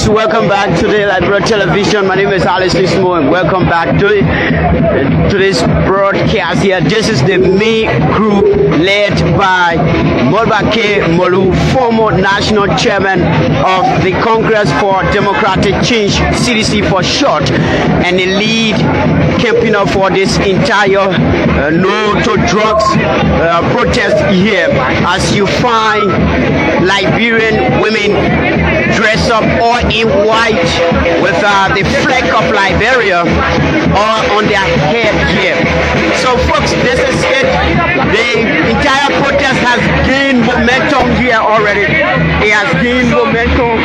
folks, welcome back to the Liberia Television. My name is Alice Ismo and welcome back to this broadcast here. This is the main group led by Molbake Molu, former national chairman of the Congress for Democratic Change, CDC for short, and the lead campaigner for this entire no to drugs protest here. As you find Liberian women dress up all in white with the flag of Liberia all on their head here. So folks, this is it. The entire protest has gained momentum here already. It has gained momentum.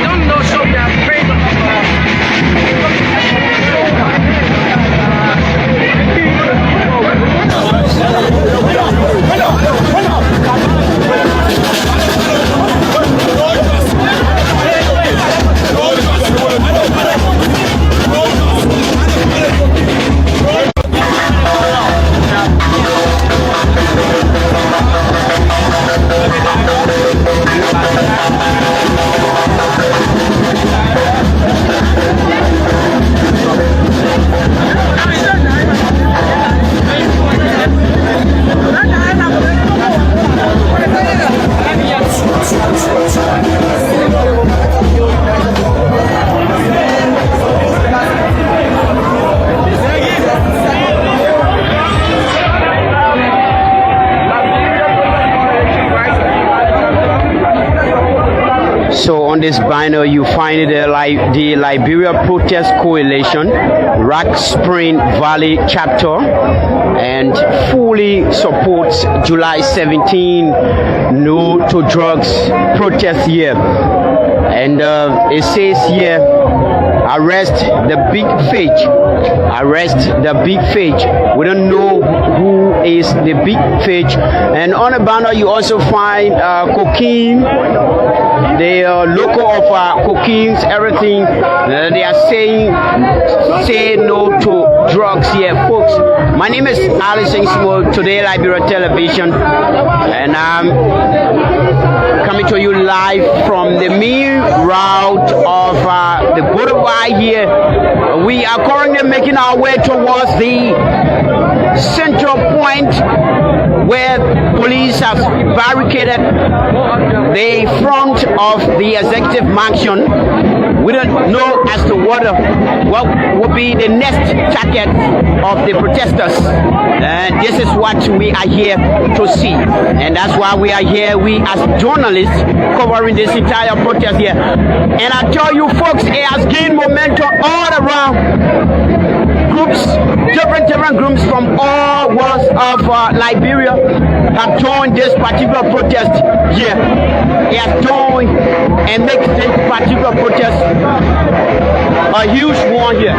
So on this banner, you find the Liberia Protest Coalition, Rock Spring Valley chapter, and fully supports July 17 no to drugs protest here. And it says here, arrest the big fake. Arrest the big fake. We don't know who is the big fake. And on the banner, you also find cocaine. The logo of cocaine, everything. They are saying, say no to drugs here, folks. My name is Alice Ismo, today Liberia Television, and I'm coming to you live from the main route of the Boulevard here. We are currently making our way towards the central point where police have barricaded the front of the executive mansion. We don't know as to what will be the next target of the protesters. And this is what we are here to see. And that's why we are here, we as journalists covering this entire protest here. And I tell you folks, it has gained momentum all around. Groups, different groups from all walls of Liberia have joined this particular protest here. It has joined and makes this particular protest a huge one here.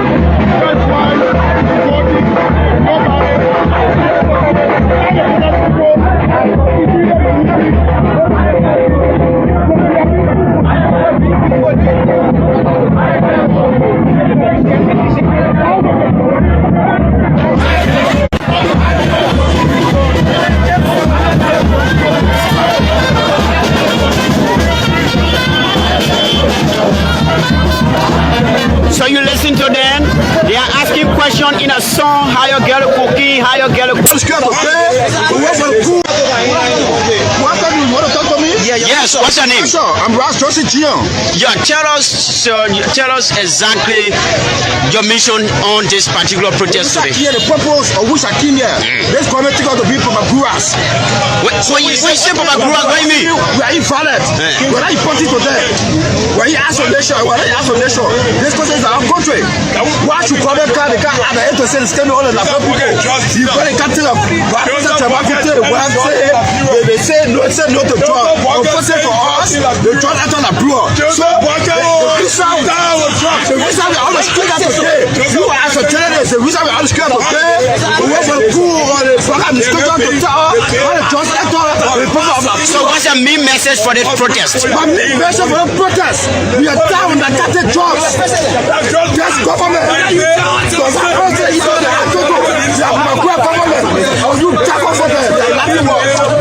So you listen to them, they are asking questions in a song, how you get a cookie, how you get a cookie. Yes, what's your name? I'm Ras Josie Jion. Yeah, tell us exactly your mission on this particular protest today. The purpose of which I came here. This committee got to be Papa Gruas. When you say Papa Gruas, what do you mean? We are invalid. We're not important to them. We're in isolation. This person is our country. Why should come and the car at the end to say it's coming on the people? You can't tell them. They say no to drugs. Unfortunately for us, the drug are not abroad. So the reason we always clear that today, you as a journalist, the reason we always clear today, we want to go on the program discussion to tell us what the drugs are. So what's your main message for this protest? My main message for the protest, we are down on the cutting drugs. Yes, government.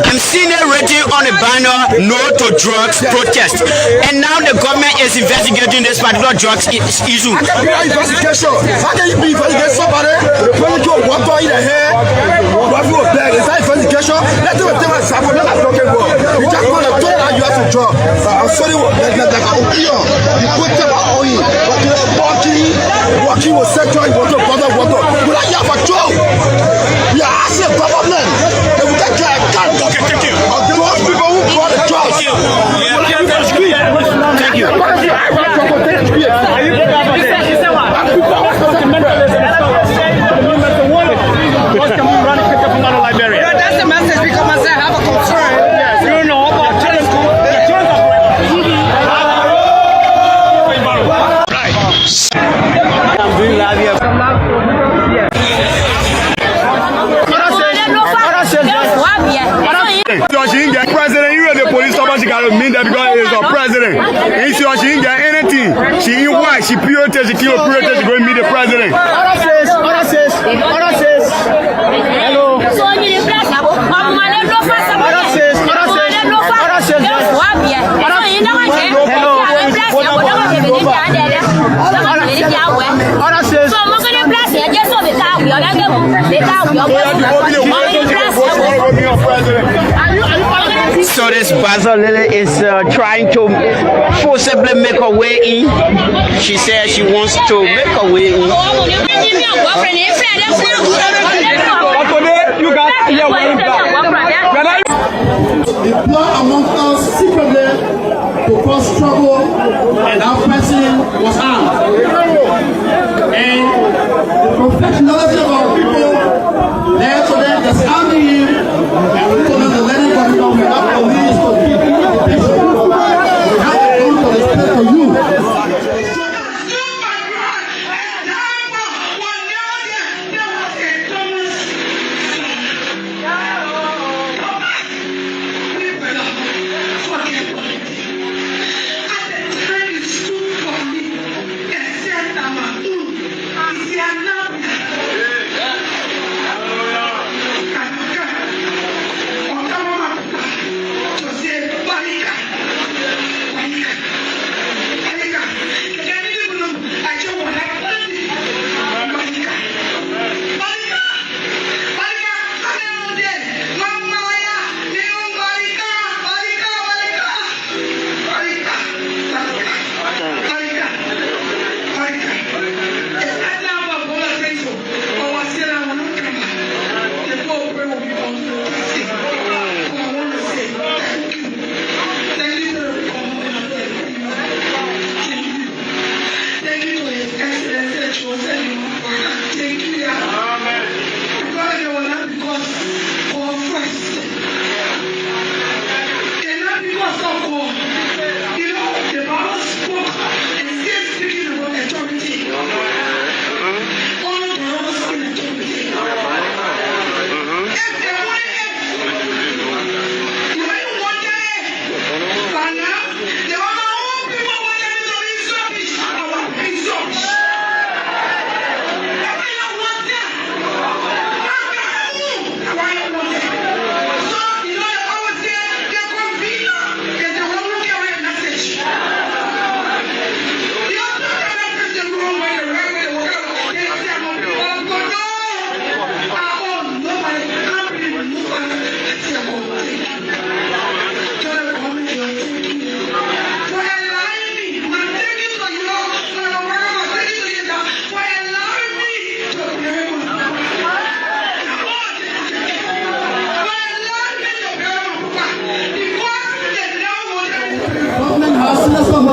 I'm seeing a rating on the banner, no to to drugs protest. And now the government is investigating this particular drugs issue. How can you be investigation? How can you be investigating somebody? The person you want to in the head, what you beg? Is that investigation? Let them tell us something. Let us talk about. You just want to tell that you have to drug. I'm sorry, like I'm here. You put them all in, but you're walking with sexual, you want to bother water. But I have a job. We are asking government. They will take care of that. Okay, thank you. Those people who brought the drugs. Thank you. That's the message because I have a concern. You know about telescope. So she didn't get president, you know the police officer, she got to mean that because he's a president. And so she didn't get anything. She ain't white, she protest, she kill protest, she go and meet the president. Order says. Hello. So this Basil Lily is trying to forcibly make her way in. She says she wants to make her way in. The plot amongst us secretly to cause trouble, and our person was armed. And the professionalism of our people led to them disarming him, and we told them to let him go because we have police to keep the patient. We have to come to the state for you.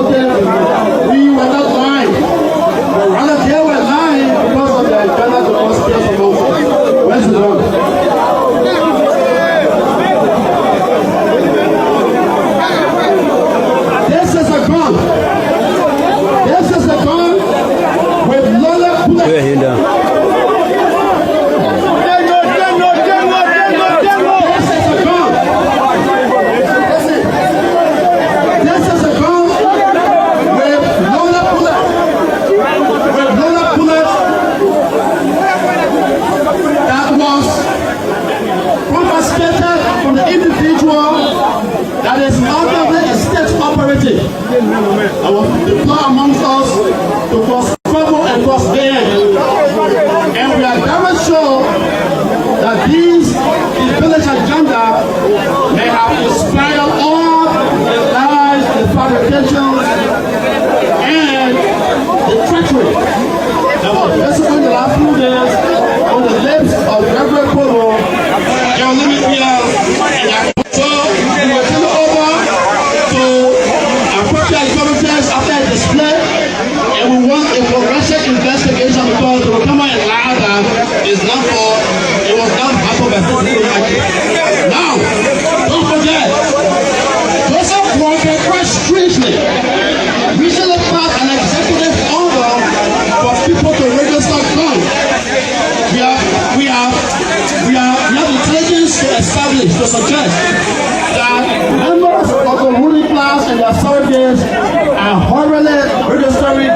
We were not lying. Rather, they were lying because of the agenda to conspire promotion. Where's the dog? This is a gun. This is a gun with loaded bullets. This is a gun. That is not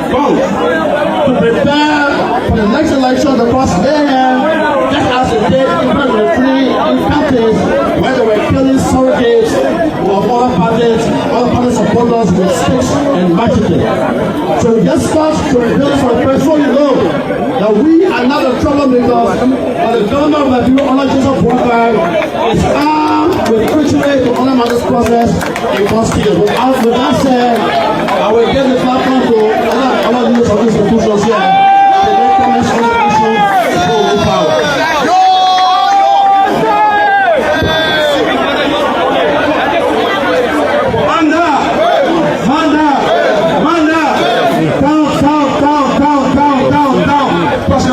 vote to prepare for the next election because mayhem, just as they did in 2023 in counties where they were killing surrogates of other parties supporters with sticks and machetes. So we just start to rebuild for the person you know that we are not the troublemakers, but the government of Liberia under Jesus Walker is armed with ritual to honor this process in Constitution. With that said, I will get the platform to other leaders of these institutions here to make comments on the issue before we power.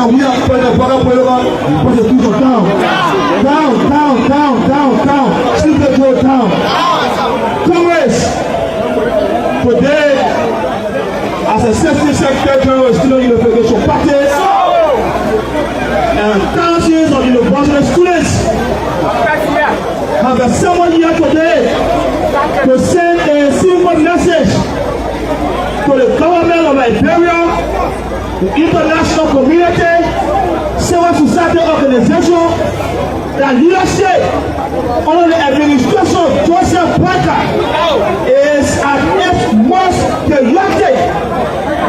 We are putting the water put the people down. Sleep the door down. Comrades, today, as a safety secretary general of Student Unification Party, and thousands of university students have assembled here today to send a simple message to the government of Liberia, the international community, civil society organization, the leadership under the administration of Joseph Parker is at its most chaotic,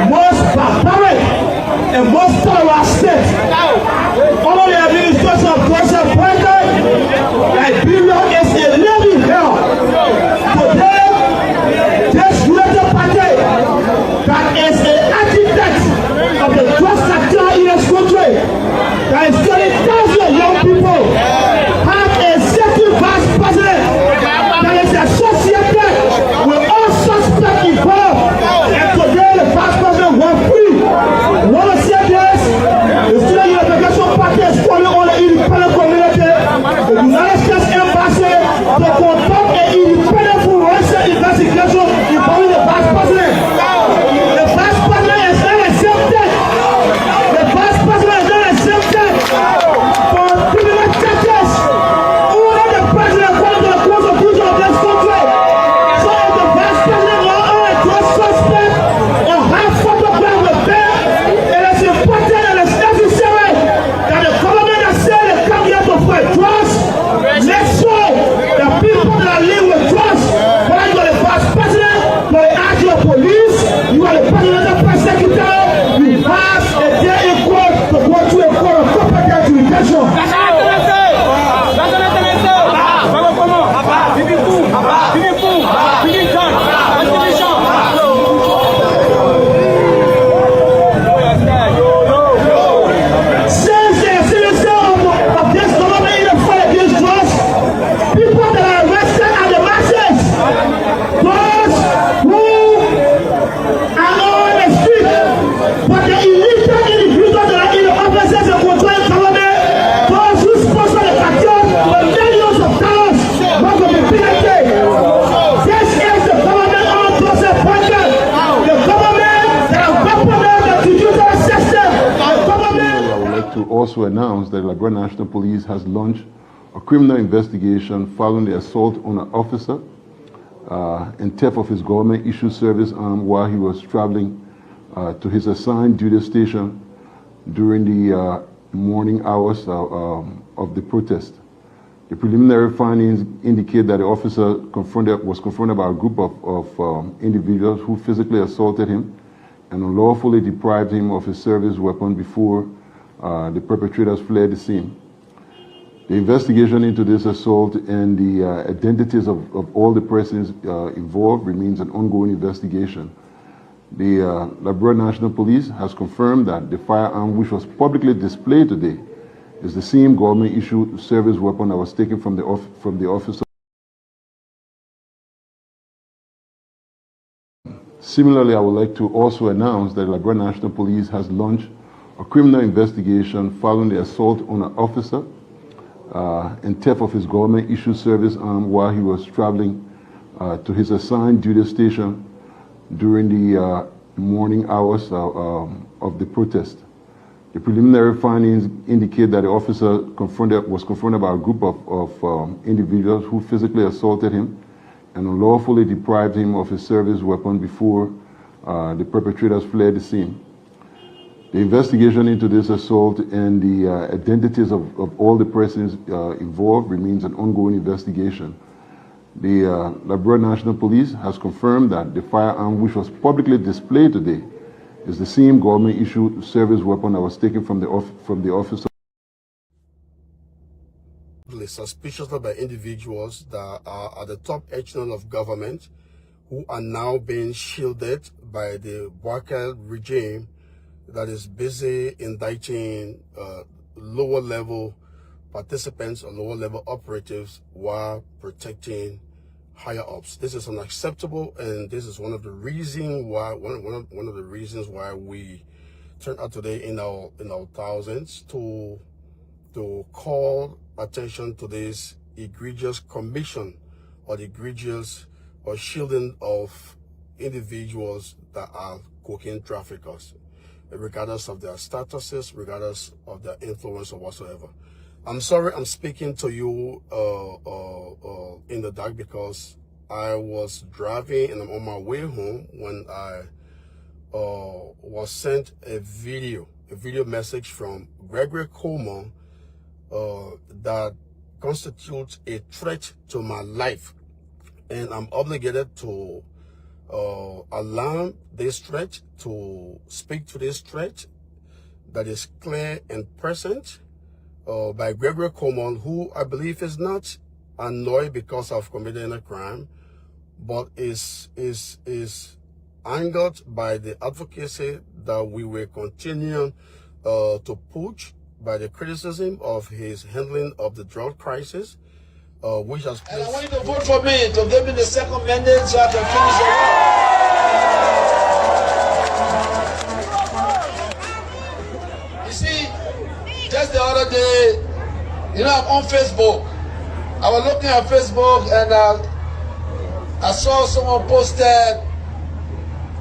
most barbaric, and most thorough state. Under the administration of Joseph Parker, Liberia is a living hell. Today, this united party that is an architect of the drug sector in this country, that is killing thousands of young people, have a safety vice president that is associated with all suspects involved. And today the vice president won't free. You want to say this? The Student Unification Party is calling on the independent community, the United States Embassy, to conduct an independent forensic investigation involving the vice president. The vice president is not accepted. The vice president is not accepted for criminal charges. Only the president according to the constitution of this country. So if the vice president or a drug suspect or have photograph with them, it is important and it's necessary that the government that say they come here to fight drugs, make sure the people that live with drugs, whether you are the vice president, you are the actual police, you are the presidential press secretary, you have a day in court to go to a court of competent jurisdiction. Since the citizen of this government in the fight against drugs, people that are arrested are the masses. Those who are on the street, but the elite individuals that are in the offices and controlling government, those who sponsor the cartel with millions of dollars, not going to be penalty. This is the government on Joseph Parker, the government that have weaponized the judicial system, the government. I would like to also announce that Liberia National Police has launched a criminal investigation following the assault on an officer and theft of his government-issued service arm while he was traveling to his assigned duty station during the morning hours of the protest. The preliminary findings indicate that the officer was confronted by a group of individuals who physically assaulted him and unlawfully deprived him of his service weapon before the perpetrators fled the scene. The investigation into this assault and the identities of all the persons involved remains an ongoing investigation. The Liberia National Police has confirmed that the firearm which was publicly displayed today is the same government-issued service weapon that was taken from the officer. Similarly, I would like to also announce that the Liberia National Police has launched a criminal investigation following the assault on an officer and theft of his government-issued service arm while he was traveling to his assigned duty station during the morning hours of the protest. The preliminary findings indicate that the officer was confronted by a group of individuals who physically assaulted him and unlawfully deprived him of his service weapon before The perpetrators fled the scene. The investigation into this assault and the identities of all the persons involved remains an ongoing investigation. The Liberia National Police has confirmed that the firearm which was publicly displayed today is the same government-issued service weapon that was taken from the officer. Suspicious by individuals that are at the top echelon of government who are now being shielded by the Barker regime that is busy indicting lower level participants or lower level operatives while protecting higher ups. This is unacceptable, and this is one of the reasons why we turned out today in our thousands to call attention to this egregious commission or the egregious or shielding of individuals that are cocaine traffickers, regardless of their statuses, regardless of their influence or whatsoever. I'm sorry I'm speaking to you in the dark, because I was driving and I'm on my way home when I was sent a video message from Gregory Coleman that constitutes a threat to my life, and I'm obligated to alarm this threat, to speak to this threat that is clear and present by Gregory Coleman, who I believe is not annoyed because I've committed a crime, but is angered by the advocacy that we will continue to push, by the criticism of his handling of the drug crisis, which has And I want you to vote for me to give me the second mandate so I can finish the work. You see, just the other day, I'm on Facebook. I was looking at Facebook and I saw someone posted,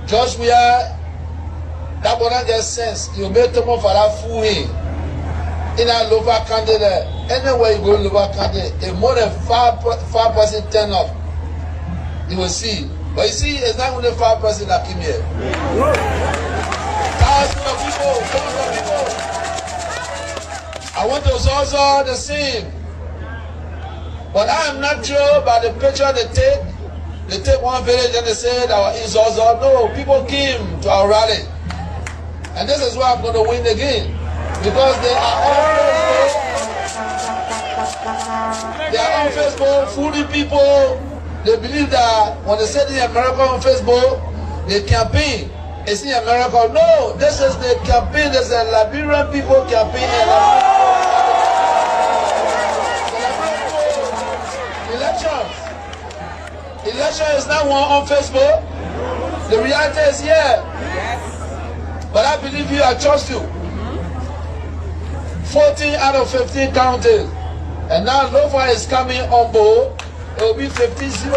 Joshua, that wouldn't get sense. You made someone for that fool in a lower candidate. Anywhere you go in lower candidate, if more than 5% turn up, you will see. But you see, it's not only 5% that came here. Thousands of people. I want to also the same. But I am not sure about the picture they take. They take one village and they say that it's also. No, people came to our rally. And this is why I'm going to win again. Because they are on Facebook fooling people. They believe that when they say in America on Facebook, they campaign. It's in America. No, this is the campaign. This is a Liberian people campaign. Election is not one on Facebook. The reality is here. But I believe you, I trust you. 14 out of 15 counties. And now Nova is coming on board. It will be 15-0.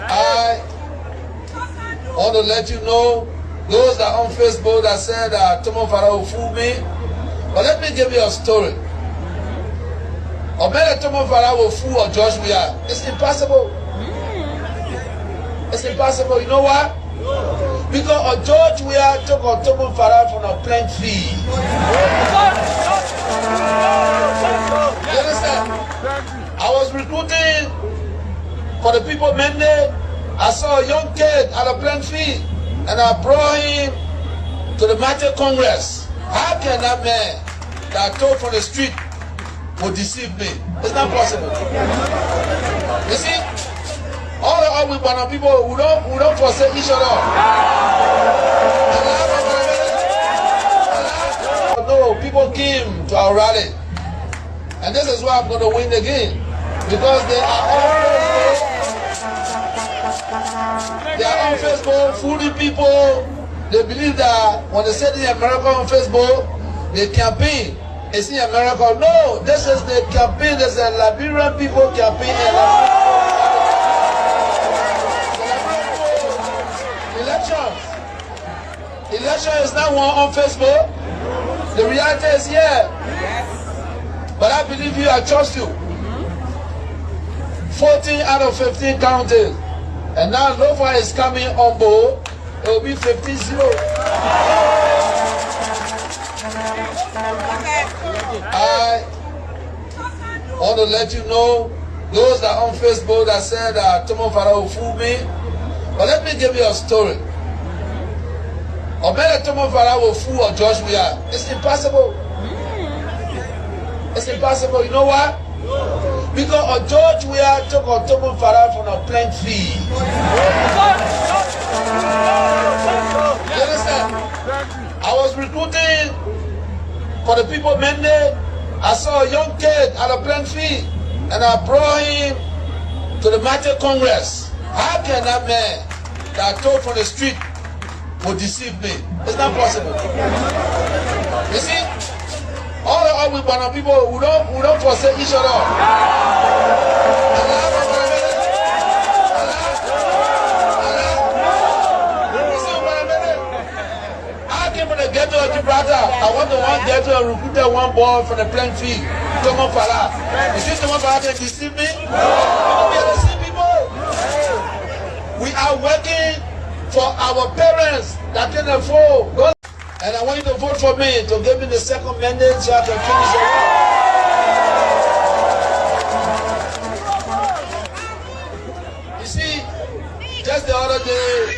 I want to let you know, those that are on Facebook that said that Tomo Farah will fool me. But let me give you a story. Or maybe Tomo Farah will fool or George Weah. It's impossible. It's impossible. You know why? Because George Weah took Tomo Farah from a plain fee. You understand? I was recruiting for the people mandate. I saw a young kid at a plain fee, and I brought him to the Martyr Congress. How can that man that I told from the street will deceive me? It's not possible. You see, all we Bana people, we don't forsake each other. No, people came to our rally, and this is why I'm going to win again, because they are on Facebook fooling people. They believe that when they say in America on Facebook, they campaign. It's in America. No, this is the campaign. This is a Liberian people campaign. Election is not one on Facebook. The reality is here. But I believe you, I trust you. 14 out of 15 counties. And now Nova is coming on board. It will be 15-0. I want to let you know, those that are on Facebook that said that Tomo Farah will fool me. But let me give you a story. Or better Tomo Farah will fool or George Weah. It's impossible. It's impossible. You know why? Because George Weah took Tomo Farah from a plain fee. You understand? I was recruiting for the people mandate. I saw a young kid at a plain fee, and I brought him to the Martyr Congress. How can that man that I told from the street will deceive me? It's not possible. You see, all the Ogbonna people, we don't forsake each other. Ghetto of Gibraltar. I want the one ghetto and recruited one boy from the plain field, Tomo Farah. You think Tomo Farah can deceive me? No. We are the same people. We are working for our parents that can afford. And I want you to vote for me to give me the second mandate so I can finish the work. You see, just the other day,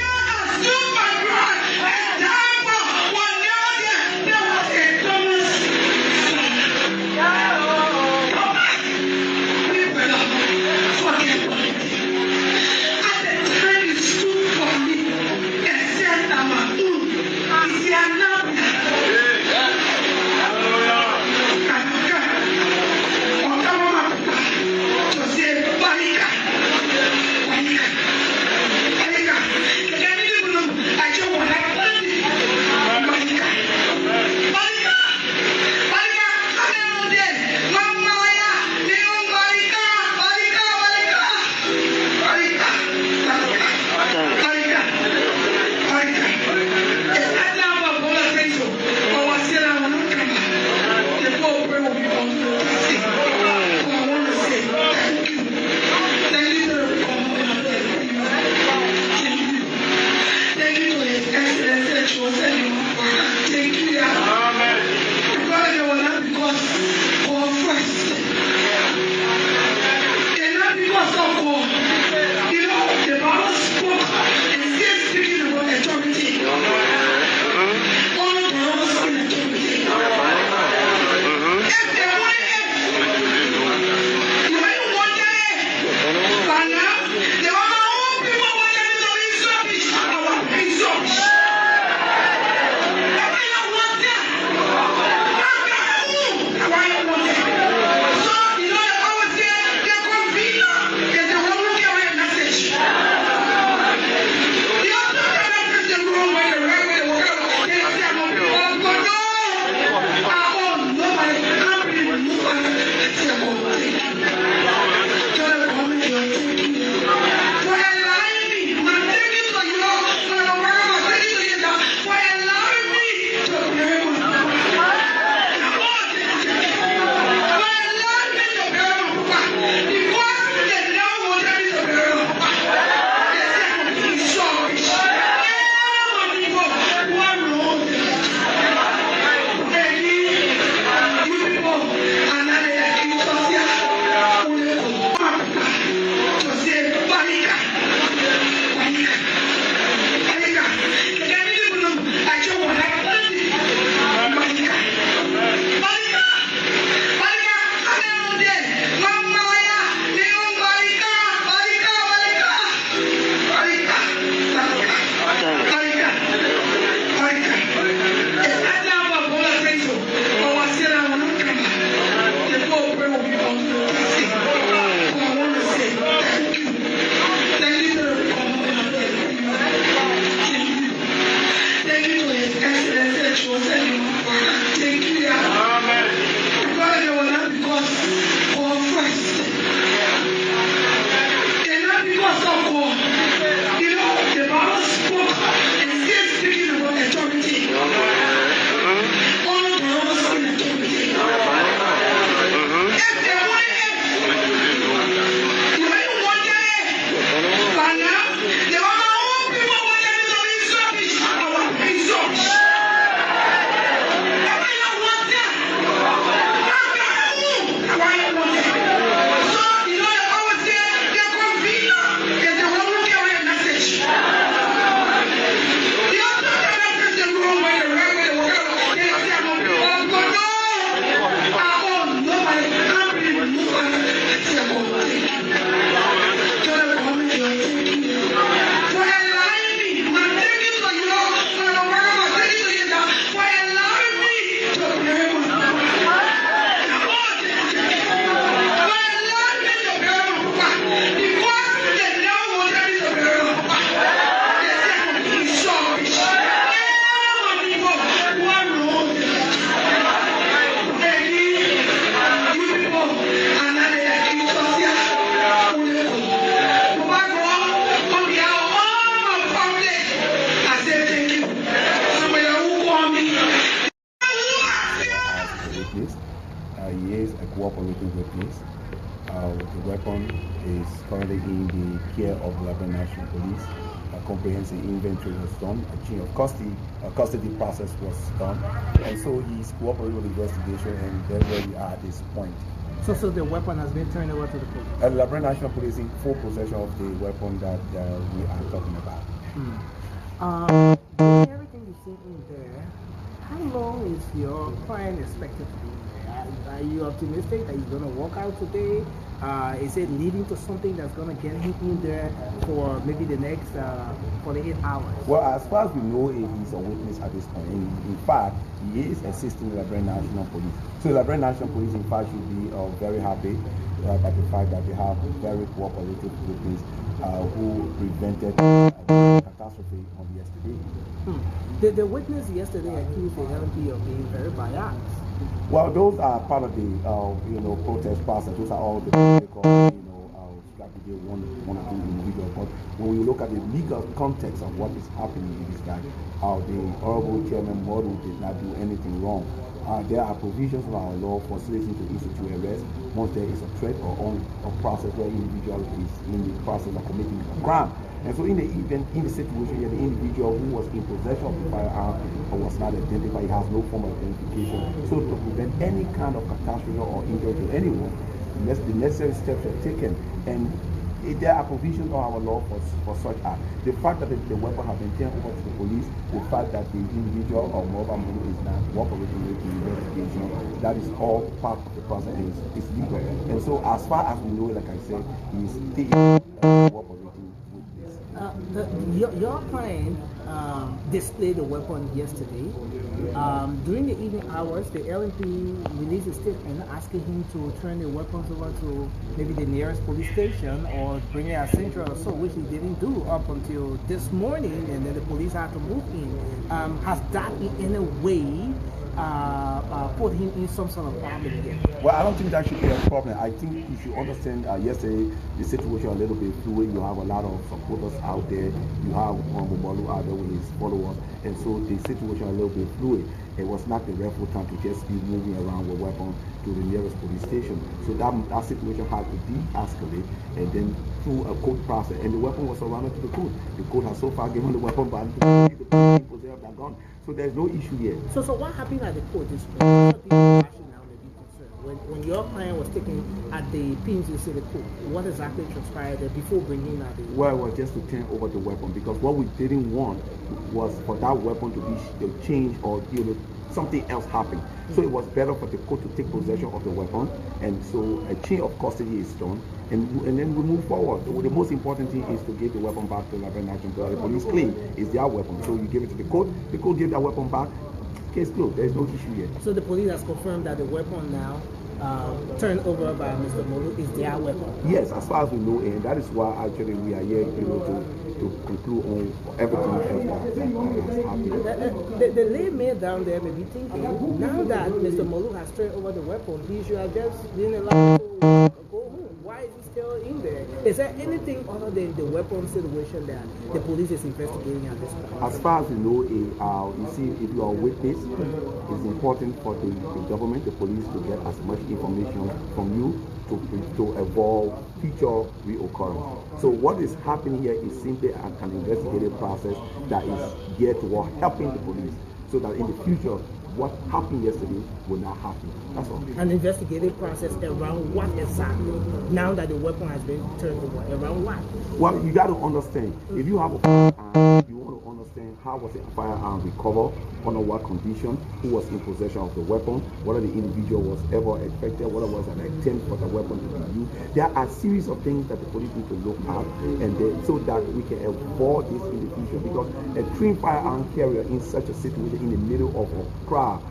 cooperating witness. The weapon is currently in the care of the Liberia National Police. A comprehensive inventory was done, a chain of custody process was done, and so he's cooperating with the investigation, and that's where we are at this point. So the weapon has been turned over to the police? The Liberia National Police in full possession of the weapon that we are talking about. Everything you see in there, how long is your client expected to be in there? Are you optimistic that he's going to walk out today? Is it leading to something that's going to get him in there for maybe the next 48 hours? Well, as far as we know, he's a witness at this point. In fact, he is assisting the Liberia National Police. So the Liberia National Police, in fact, should be very happy by the fact that they have a very cooperative witness who prevented catastrophe on yesterday. The witness yesterday accused the LNP of being very biased. Well, those are part of the protest process. Those are all the political strategy they want to do individual. But when we look at the legal context of what is happening in this guy, how the Honorable Chairman Modu did not do anything wrong. There are provisions in our law for citizens to institute arrest once there is a threat or on a process where individual is in the process of committing a crime. And so in the event, in the situation here, the individual who was in possession of the firearm was not identified, he has no form of identification. So to prevent any kind of catastrophe or injury to anyone, the necessary steps are taken. And there are provisions on our law for such act. The fact that the weapon has been turned over to the police, the fact that the individual or mobile money is not cooperating with the investigation, that is all part of the process. It's legal. And so as far as we know, like I said, he is still cooperating. Your client displayed the weapon yesterday. During the evening hours, the LNP released a statement asking him to turn the weapons over to maybe the nearest police station or bring it at Central or so, which he didn't do up until this morning, and then the police had to move in. Has that in any way put him in some sort of problem here? Well, I don't think that should be a problem. I think you should understand yesterday the situation a little bit fluid. You have a lot of supporters out there. You have Molu out there with his followers. And so the situation a little bit fluid. It was not the rightful time to just be moving around with weapon to the nearest police station. So that situation had to de-escalate, and then through a court process. And the weapon was surrounded to the court. The court has so far given the weapon back to the police possess that gun. So there's no issue here. So what happened at the court this morning? When your client was taken at the PNG City Court, what exactly transpired there before bringing out the weapon? Well, it was just to turn over the weapon, because what we didn't want was for that weapon to be changed or something else happened. So it was better for the court to take possession of the weapon, and so a chain of custody is done, and then we move forward. The most important thing is to give the weapon back to the Liberia National Police. The police claim it's their weapon, so you give it to the court gave that weapon back. Case closed. There is no issue yet. So the police has confirmed that the weapon now turned over by Mr. Molu is their weapon? Yes, as far as we know, and that is why actually we are here to conclude on everything else that has happened. The layman down there may be thinking, now that Mr. Molu has turned over the weapon, he should have just been allowed to go home. Why is he still in there? Is there anything other than the weapon situation that the police is investigating at this point? As far as we know, you see, if you are a witness, it's important for the government, the police, to get as much information from you to avoid future reoccurrence. So what is happening here is simply an investigative process that is geared toward helping the police, so that in the future, what happened yesterday will not happen. That's all. An investigative process around what exactly? Now that the weapon has been turned over, around what? Well, you got to understand, if you have a firearm, you want to understand how was the firearm recovered, under what condition, who was in possession of the weapon, whether the individual was ever affected, whether it was an attempt for the weapon to be used. There are a series of things that the police need to look at, and so that we can avoid this in the future. Because a trained firearm carrier in such a situation, in the middle of a crowd,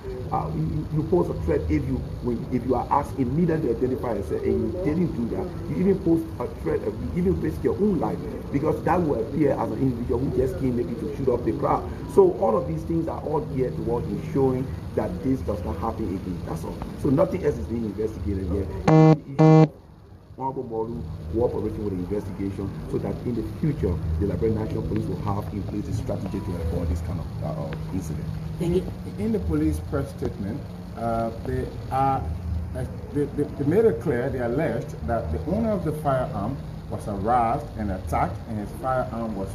you pose a threat if you are asked immediately to identify yourself, and you didn't do that. You even pose a threat, you even risk your own life, because that will appear as an individual who just came maybe to shoot up the crowd. So all of these things are all geared towards ensuring that this does not happen again. That's all. So nothing else is being investigated here. Honorable Modu cooperating with the investigation, so that in the future the Liberia National Police will have in place a strategy to avoid this kind of incident. In the police press statement, they are they made it clear, they alleged that the owner of the firearm was harassed and attacked, and his firearm was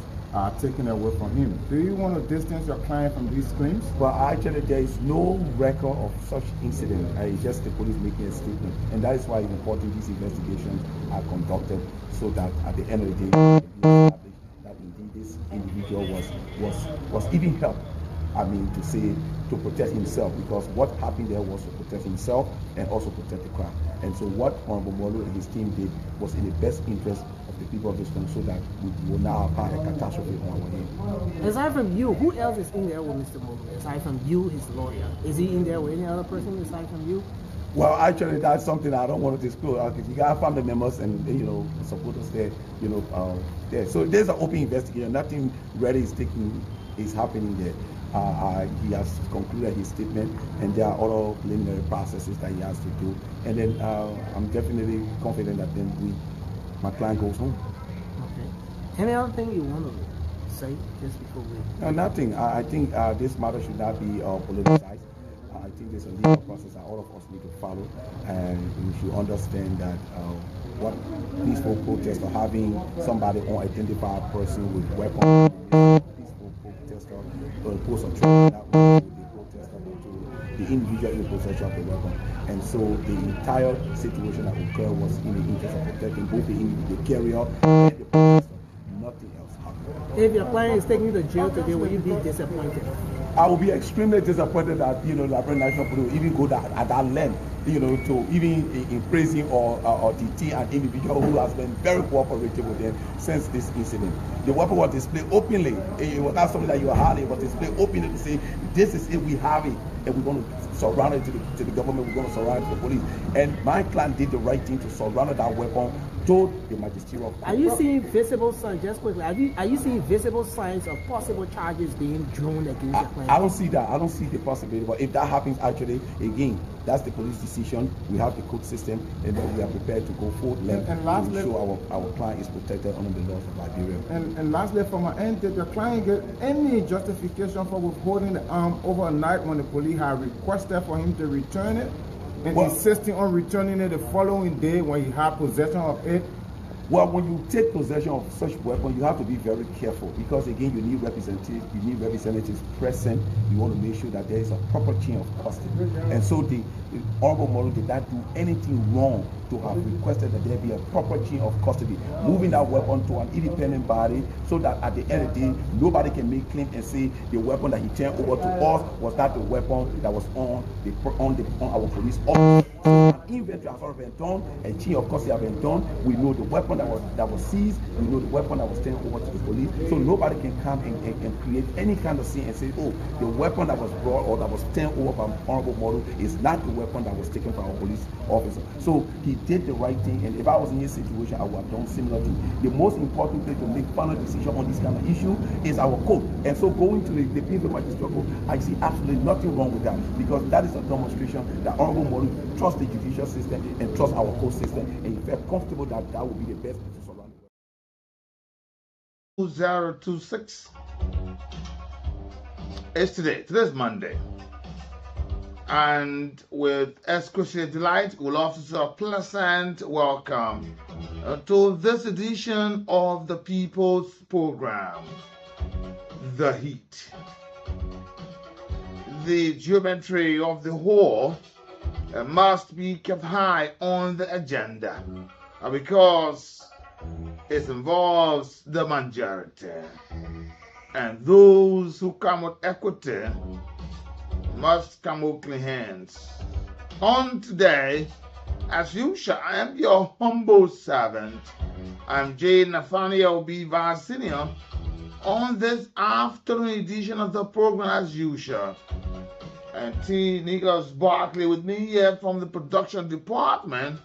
taken away from him. Do you want to distance your client from these claims? Well, actually, there is no record of such incident. It's just the police making a statement, and that is why it's important these investigations are conducted, so that at the end of the day, it can be established that indeed this individual was even helped. I mean, to protect himself, because what happened there was to protect himself and also protect the crowd. And so what Honorable Molu and his team did was in the best interest of the people of this country, so that we will now have a catastrophe on our hand. Aside from you, who else is in there with Mr. Molu? Aside from you, his lawyer, is he in there with any other person aside from you? Well, actually, that's something I don't want to disclose. You got family members and supporters there, there. So there's an open investigation. Nothing really is happening there. He has concluded his statement, and there are other preliminary processes that he has to do. And then I'm definitely confident that then my client goes home. Okay. Any other thing you want to say just before we? No, nothing. I think this matter should not be politicized. I think there's a legal process that all of us need to follow, and we should understand that what peaceful protests or having somebody unidentified person with weapons, peaceful protester pose a threat, that was the protester, but to the individual in the possession of the weapon. And so the entire situation that occurred was in the interest of protecting both the carrier and the protester. Nothing else happened. If your client is taken to jail today, will you be disappointed? I will be extremely disappointed that Liberia National Police will even go at that length, to even in prison or detain an individual who has been very cooperative with them since this incident. The weapon was displayed openly. It was not something that you were hiding. It was displayed openly to say, this is it, we have it, and we're going to surround it to the government, we're going to surround it to the police. And my client did the right thing to surround that weapon, told the magisterial. Are you seeing visible signs, just quickly, are you seeing visible signs of possible charges being drawn against your client? I don't see that. I don't see the possibility. But if that happens, actually, again, that's the police decision. We have the court system, and then we are prepared to go forward length to show our client is protected under the laws of Liberia. And lastly, from my end, did your client get any justification for withholding the arm overnight when the police had requested for him to return it, and insisting on returning it the following day when he had possession of it? Well, when you take possession of such weapon, you have to be very careful, because again, you need representatives present. You want to make sure that there is a proper chain of custody. And so the Honorable Molu did not do anything wrong to have requested that there be a proper chain of custody, moving that weapon to an independent body, so that at the end of the day, nobody can make claim and say the weapon that he turned over to us was not the weapon that was on our police officer. An inventory has already been done, a chain of custody has been done. We know the weapon that was seized, we know the weapon that was turned over to the police. So nobody can come and create any kind of scene and say, oh, the weapon that was brought or that was turned over from Honorable Molu is not the weapon that was taken from our police officer. So he did the right thing, and if I was in his situation, I would have done similar thing. The most important place to make final decision on this kind of issue is our court. And so going to the Peaceful Magistrate Court, I see absolutely nothing wrong with that, because that is a demonstration that Honorable Molu trusts the judicial system and trusts our court system, and he felt comfortable that that would be the best place to surround it. 2026 is today's Monday, and with excruciating delight, we'll offer a pleasant welcome to this edition of the People's Program, The Heat. The geometry of the whole must be kept high on the agenda, because it involves the majority, and those who come with equity must come with clean hands. On today, as usual, I am your humble servant. I'm J. Nathaniel B. Vaz Sr. On this afternoon edition of the program, as usual, and T. Nicholas Barkley with me here from the production department,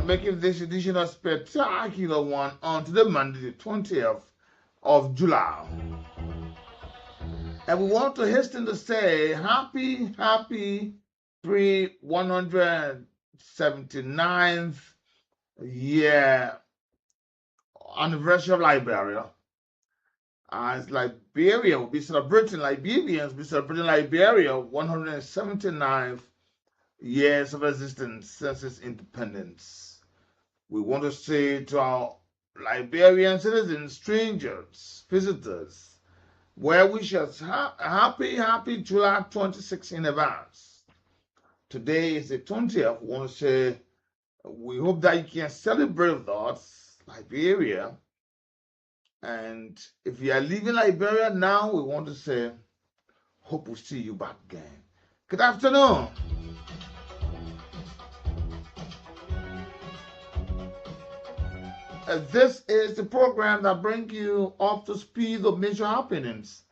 making this edition a spectacular one on to the Monday, the 20th of July. And we want to hasten to say happy 179th year anniversary of Liberia. As Liberia will be celebrating, Liberians will be celebrating Liberia 179th years of existence since its independence. We want to say to our Liberian citizens, strangers, visitors, well wishes, happy July 26 in advance. Today is the 20th. We want to say we hope that you can celebrate with us, Liberia. And if you are leaving Liberia now, we want to say, hope we see you back again. Good afternoon. This is the program that brings you up to speed of major happenings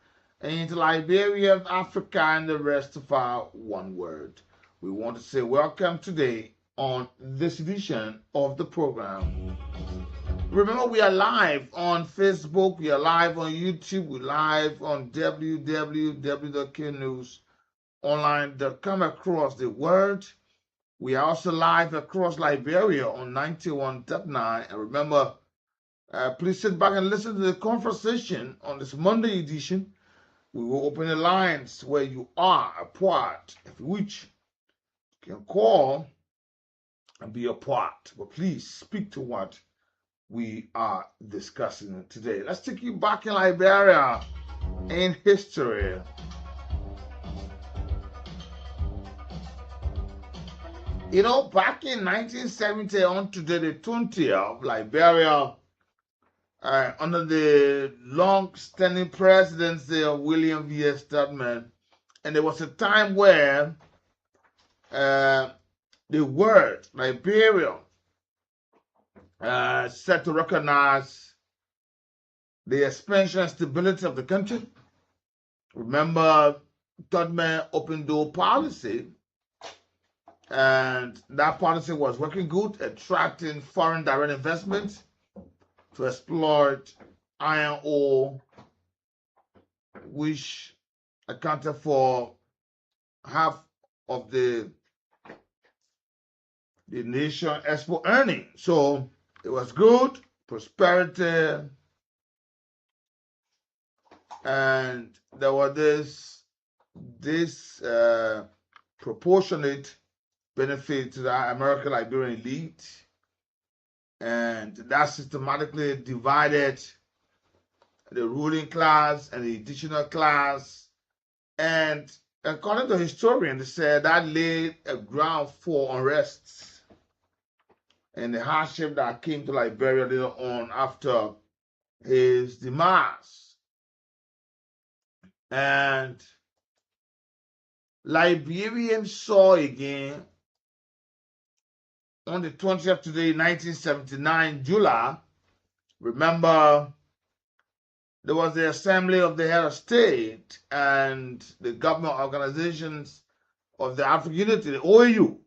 in Liberia, Africa, and the rest of our one world. We want to say welcome today on this edition of the program. Remember, we are live on Facebook, we are live on YouTube, we're live on www.knewsonline.com across the world. We are also live across Liberia on 91.9. And remember, please sit back and listen to the conversation on this Monday edition. We will open the lines where you are a part of which you can call and be a part. But please speak to what we are discussing today. Let's take you back in Liberia in history. You know, back in 1970, on today, the 20th of Liberia, under the long-standing presidency of William V. Stedman, and there was a time where the word Liberia set to recognize the expansion and stability of the country. Remember, Stedman open door policy, and that policy was working good, attracting foreign direct investment to exploit iron ore, which accounted for half of the nation export earning. So it was good, prosperity, and there was this proportionate benefit to the American Liberian elite, and that systematically divided the ruling class and the indigenous class. And according to historians, they said that laid a ground for unrest and the hardship that came to Liberia later on after his demise. And Liberians saw again on the 20th today, 1979, July. Remember, there was the Assembly of the Head of State and the government organizations of the African Unity, the OAU.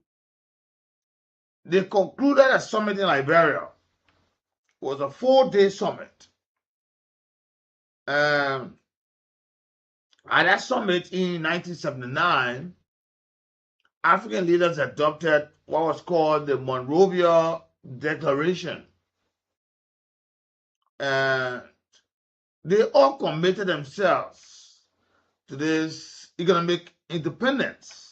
They concluded a summit in Liberia. It was a 4-day summit. At that summit in 1979, African leaders adopted what was called the Monrovia Declaration. And they all committed themselves to this economic independence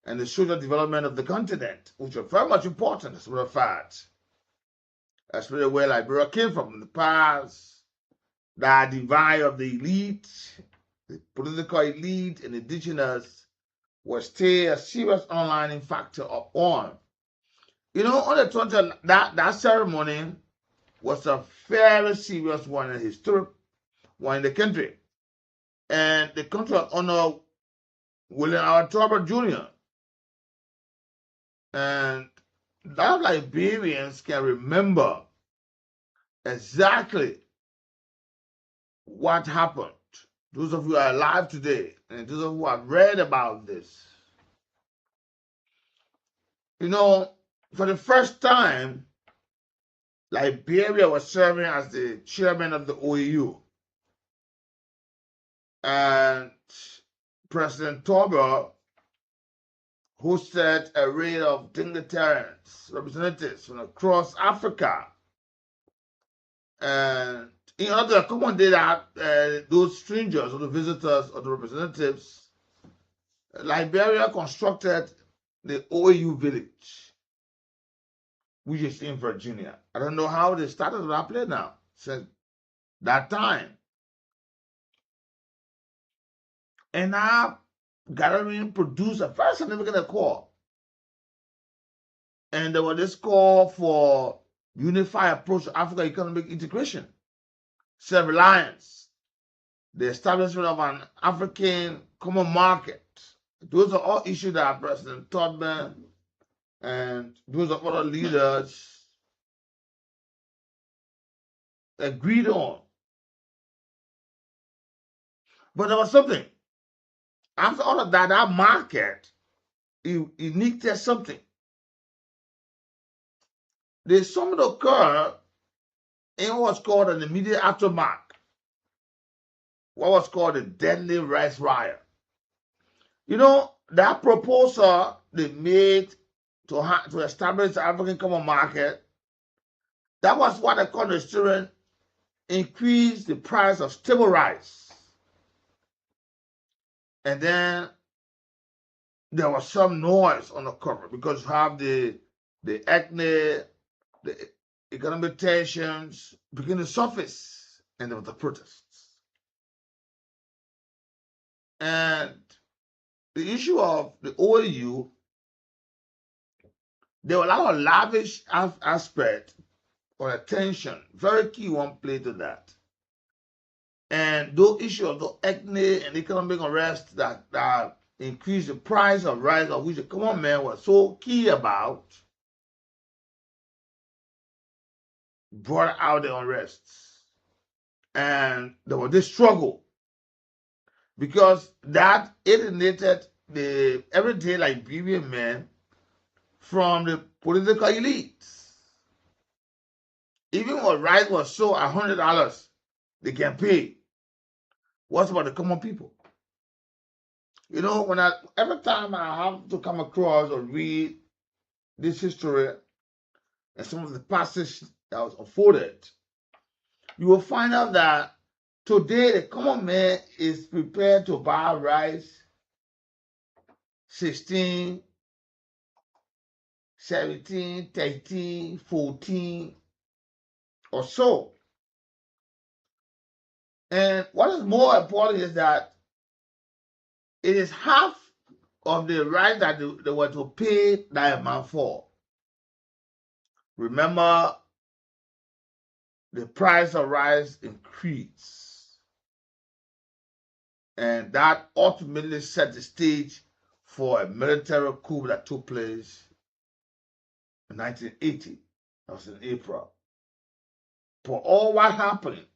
and the social development of the continent, which are very much important, as a matter of fact. That's really where Liberia came from in the past. That divide of the elite, the political elite and indigenous, was still a serious underlying factor upon. You know, on the 20th, that ceremony was a very serious one, a historic one in the country. And the country honored William R. Tolbert Jr. And that Liberians can remember exactly what happened. Those of you who are alive today, and those of you who have read about this. You know, for the first time, Liberia was serving as the chairman of the OAU. And President Tolbert hosted a raid of dignitaries, representatives from across Africa. And in order to accommodate those strangers or the visitors or the representatives, Liberia constructed the OAU village, which is in Virginia. I don't know how they started that place now since that time. And our gathering produced a very significant call. And there was this call for unified approach to African economic integration, self-reliance, the establishment of an African common market. Those are all issues that President Tubman and those of other leaders agreed on. But there was something. After all of that, that market, it needed something. The summit occurred in what was called an immediate aftermath, what was called the Deadly Rice Riot. You know, that proposal they made to establish the African common market, that was what the Constitution increased the price of stable rice. And then there was some noise on the cover because you have the acne, the economic tensions begin to surface, and there was the protests. And the issue of the OAU, there were a lot of lavish aspect or attention, very key one play to that. And those issues of the acne and economic unrest that increased the price of rice, of which the common man was so key about, brought out the unrests. And there was this struggle because that alienated the everyday Liberian men from the political elites. Even when rice was sold $100, they can pay. What about the common people? You know, every time I have to come across or read this history and some of the passages that was afforded, you will find out that today the common man is prepared to buy rice 16, 17, 13, 14 or so. And what is more important is that it is half of the rice that they were to pay that amount for. Remember, the price of rice increased. And that ultimately set the stage for a military coup that took place in 1980. That was in April. For all what happened,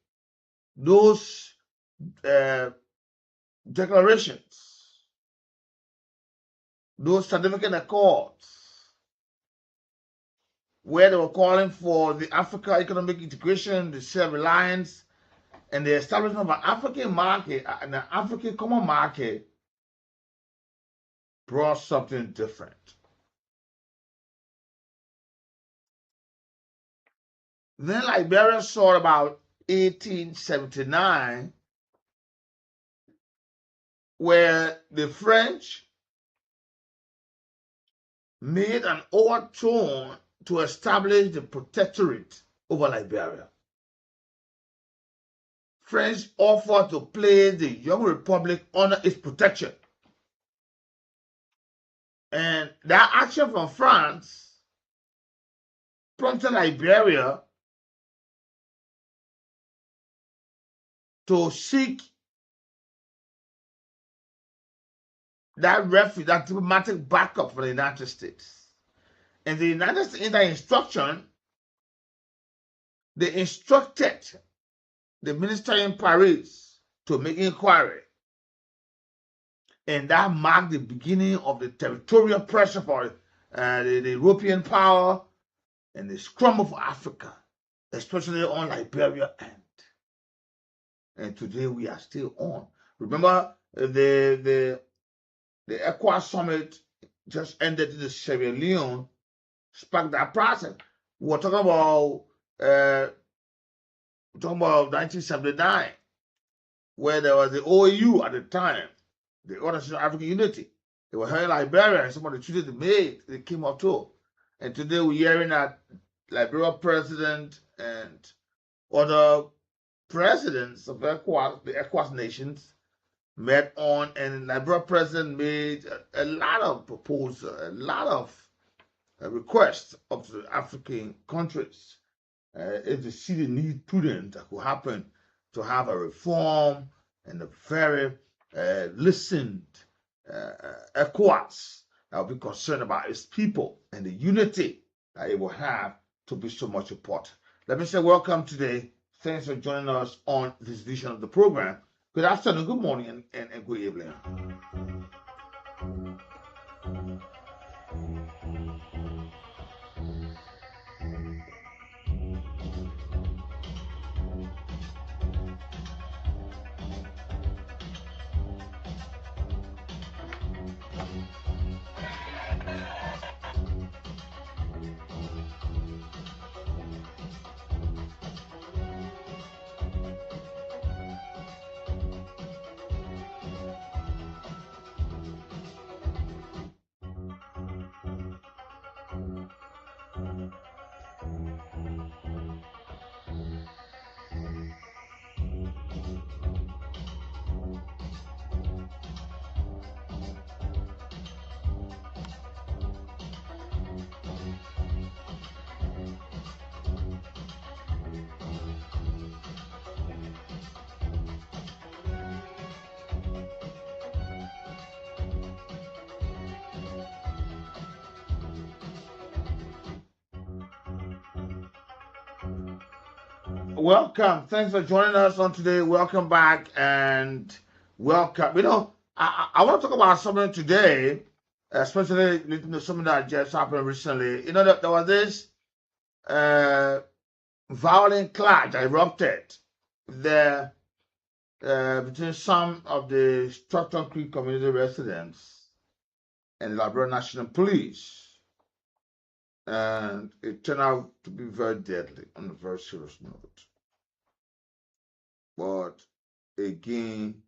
those declarations, those significant accords, where they were calling for the Africa economic integration, the self-reliance, and the establishment of an African market, and an African common market, brought something different. Then Liberia saw about 1879, where the French made an overture to establish the protectorate over Liberia. French offered to place the young republic under its protection. And that action from France prompted Liberia to seek that refuge, that diplomatic backup for the United States. And the United States, in that instruction, they instructed the minister in Paris to make inquiry. And that marked the beginning of the territorial pressure for the European power and the scramble for Africa, especially on Liberia end. And today we are still on. Remember, the ECOWAS summit just ended in the Sierra Leone, sparked that process. We were talking about 1979, where there was the OAU at the time, the Organization of African Unity. They were here in Liberia, and some of the treaties they made, they came up too. And today we're hearing that Liberia president and other presidents of ECOWAS, the ECOWAS nations, met on, and Liberia president made a lot of proposals, a lot of requests of the African countries. If they see the need prudent that could happen to have a reform and a very listened ECOWAS that will be concerned about its people and the unity that it will have to be so much important. Let me say welcome today. Thanks for joining us on this edition of the program. Good afternoon, good morning, and good evening. Welcome. Thanks for joining us on today. Welcome back and welcome. You know, I want to talk about something today, especially something that just happened recently. You know, there was this violent clash that erupted there between some of the Stockton Creek community residents and the Liberia National Police. And it turned out to be very deadly on a very serious note. But again,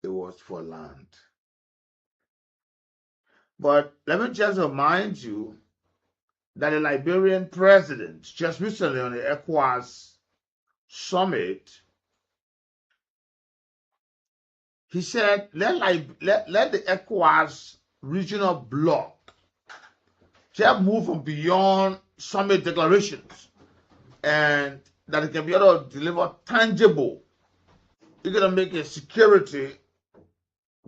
it was for land. But let me just remind you that the Liberian president just recently on the ECOWAS summit, he said, let the ECOWAS regional bloc just move from beyond summit declarations, and that it can be able to deliver tangible, you're going to make a security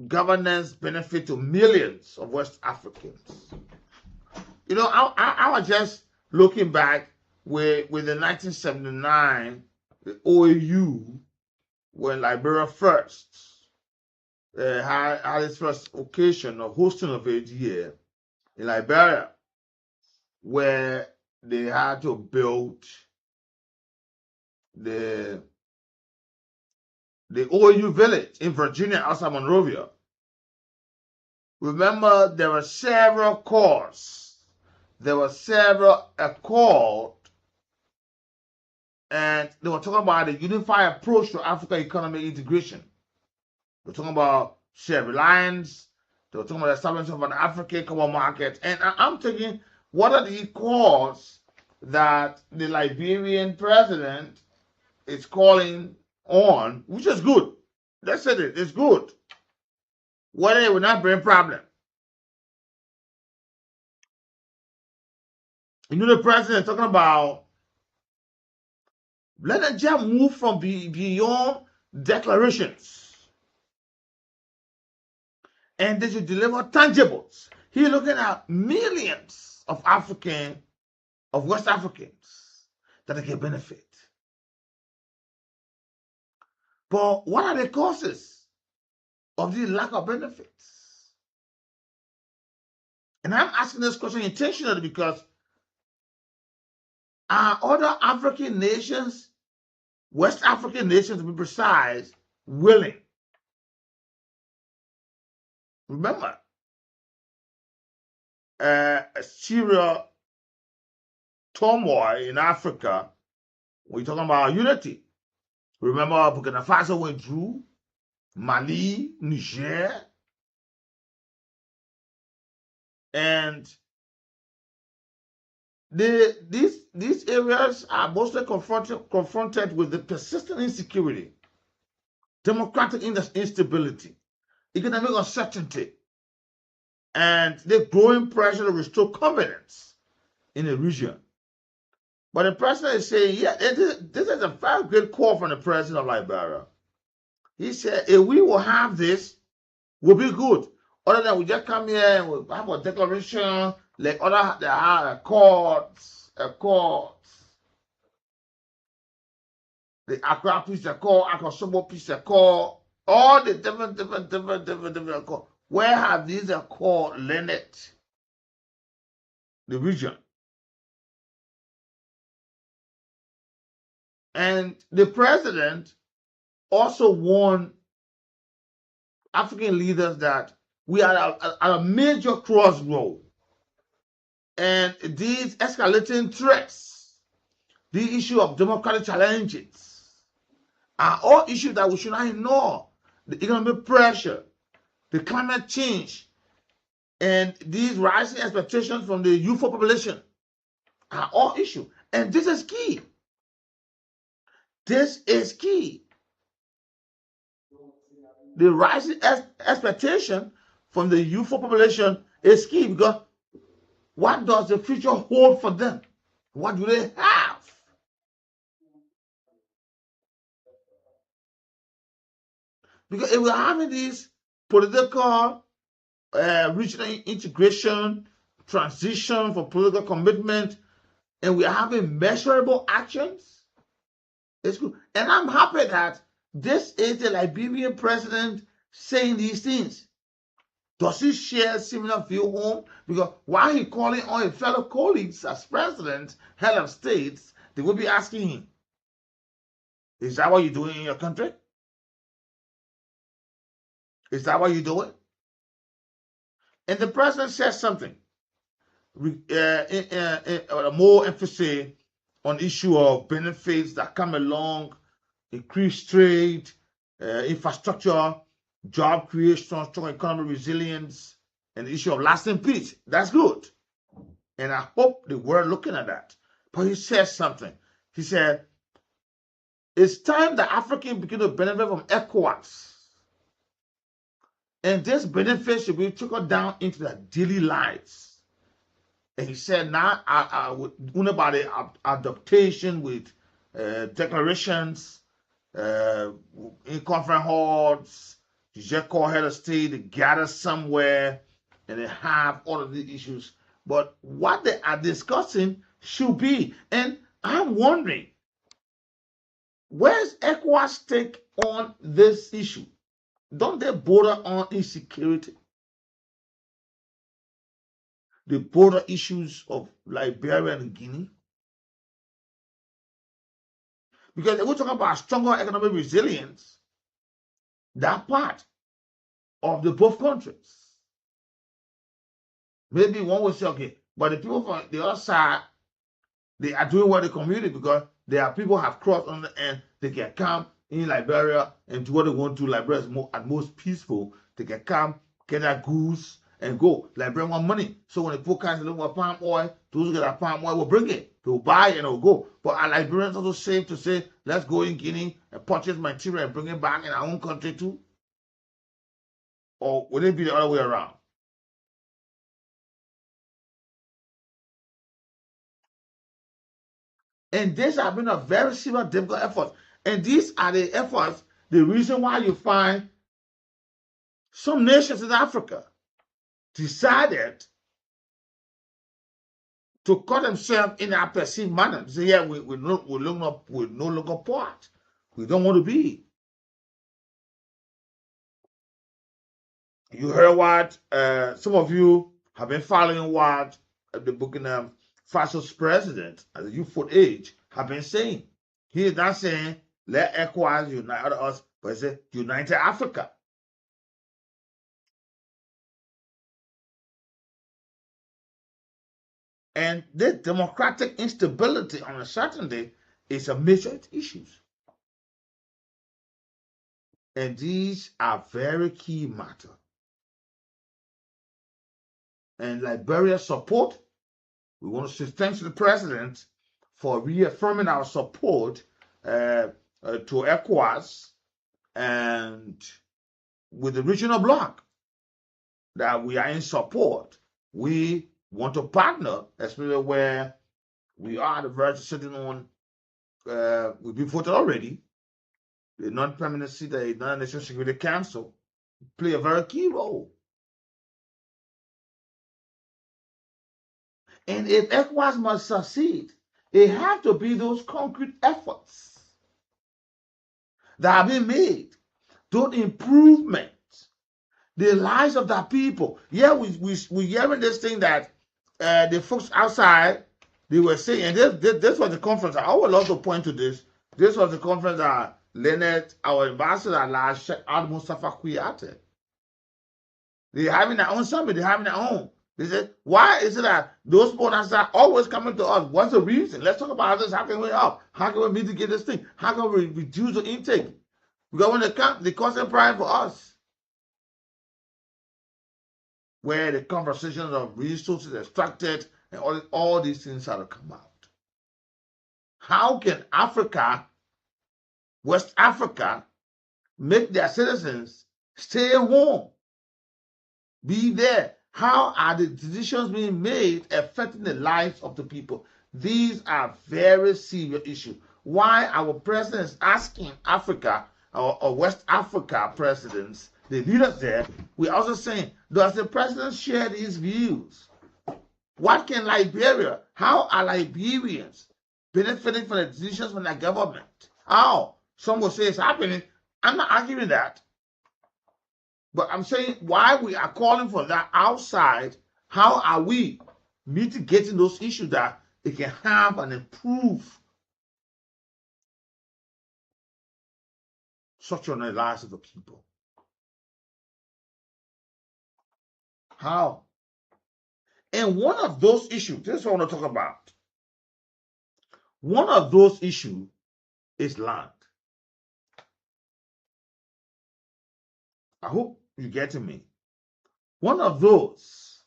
governance benefit to millions of West Africans. You know, I was just looking back with the 1979, the OAU, when Liberia first had its first occasion of hosting of it here in Liberia, where they had to build the OAU village in Virginia outside Monrovia. Remember, there were several calls. There were several accords, and they were talking about a unified approach to African economic integration. They were talking about shared reliance. They were talking about the establishment of an African common market. And I'm thinking, what are the calls that the Liberian president is calling on, which is good. Let's say it, it's good. Whether it will not bring problem. You know, the president talking about let them just move from beyond declarations, and they should deliver tangibles. He's looking at millions of West Africans that they can benefit. But what are the causes of the lack of benefits? And I'm asking this question intentionally because are other African nations, West African nations to be precise, willing? Remember, Syria turmoil in Africa, we're talking about unity. Remember, Burkina Faso went through, Mali, Niger, And these areas are mostly confronted with the persistent insecurity, democratic instability, economic uncertainty, and the growing pressure to restore confidence in the region. But the president is saying, yeah, this is a very great call from the president of Liberia. He said, if we will have this, we'll be good. Other than we just come here and we'll have a declaration, like other there are accords, the Accra Peace Accord, Akosombo Peace Accord, all the different accords. Where have these accords landed the region? And the president also warned African leaders that we are at a major crossroad. And these escalating threats, the issue of democratic challenges, are all issues that we should not ignore. The economic pressure, the climate change, and these rising expectations from the youthful population are all issues. And this is key. This is key. The rising expectation from the youthful population is key, because what does the future hold for them? What do they have? Because if we're having this political regional integration, transition for political commitment, and we're having measurable actions, it's good. And I'm happy that this is the Liberian president saying these things. Does he share similar view home? Because while he calling on his fellow colleagues as president, head of states, they will be asking him, is that what you're doing in your country? Is that what you're doing? And the president says something, more emphasis on the issue of benefits that come along, increased trade, infrastructure, job creation, strong economic resilience, and the issue of lasting peace. That's good. And I hope the world looking at that. But he says something. He said, it's time that Africans begin to benefit from ECOWAS. And this benefit should be trickled down into their daily lives. And he said, now, about the adaptation with declarations, in conference halls, you just call head of state, they gather somewhere, and they have all of these issues. But what they are discussing should be, and I'm wondering, where's ECOWAS take on this issue? Don't they border on insecurity? The border issues of Liberia and Guinea? Because if we're talking about stronger economic resilience, that part of the both countries. Maybe one will say, okay, but the people from the other side, they are doing what the community, because there are people who have crossed on the end, they can come in Liberia and do what they want to. Liberia is at most peaceful. They can come, get their goods, and go. Liberia want money. So when the poor guys look for palm oil, those who get that palm oil will bring it. They'll buy it and they'll go. But are Liberians also safe to say, let's go in Guinea and purchase material and bring it back in our own country too? Or would it be the other way around? And these have been a very serious, difficult effort. And these are the efforts, the reason why you find some nations in Africa decided to cut themselves in a perceived manner. Say, yeah, we're no longer part. We don't want to be. You heard what some of you have been following what the Burkina Faso's president at the youthful age have been saying. He is not saying, let ECOWAS unite us, but he said, unite Africa. And this democratic instability on a certain day is a major issue. And these are very key matters. and Liberia's support. We want to say thanks to the president for reaffirming our support to ECOWAS and with the regional bloc that we are in support. We want to partner, especially where we are the verge of sitting on, we've been voted already. The non-permanent seat of the United Nations Security Council play a very key role. And if ECOWAS must succeed, it have to be those concrete efforts that have been made to improvement the lives of the people. Yeah, we hearing this thing that the folks outside, they were saying, and this was the conference. I would love to point to this. This was the conference that Leonard, our ambassador last, Sheikh Al-Mustafa Kuyate. They're having their own summit. They're having their own. They said, why is it that those donors are always coming to us? What's the reason? Let's talk about this. How can we help? How can we mitigate this thing? How can we reduce the intake? Because when they come, they constant pride for us. Where the conversations of resources extracted and all these things have to come out. How can Africa, West Africa, make their citizens stay home, be there? How are the decisions being made affecting the lives of the people? These are very serious issues. Why our president is asking Africa or West Africa presidents, the leaders there, we're also saying, does the president share these views? What can Liberia, how are Liberians benefiting from the decisions from their government? How? Some will say it's happening. I'm not arguing that. But I'm saying why we are calling for that outside, how are we mitigating those issues that it can have and improve such on the lives of the people? How? And one of those issues, this is what I want to talk about. One of those issues is land. I hope you're getting me. One of those,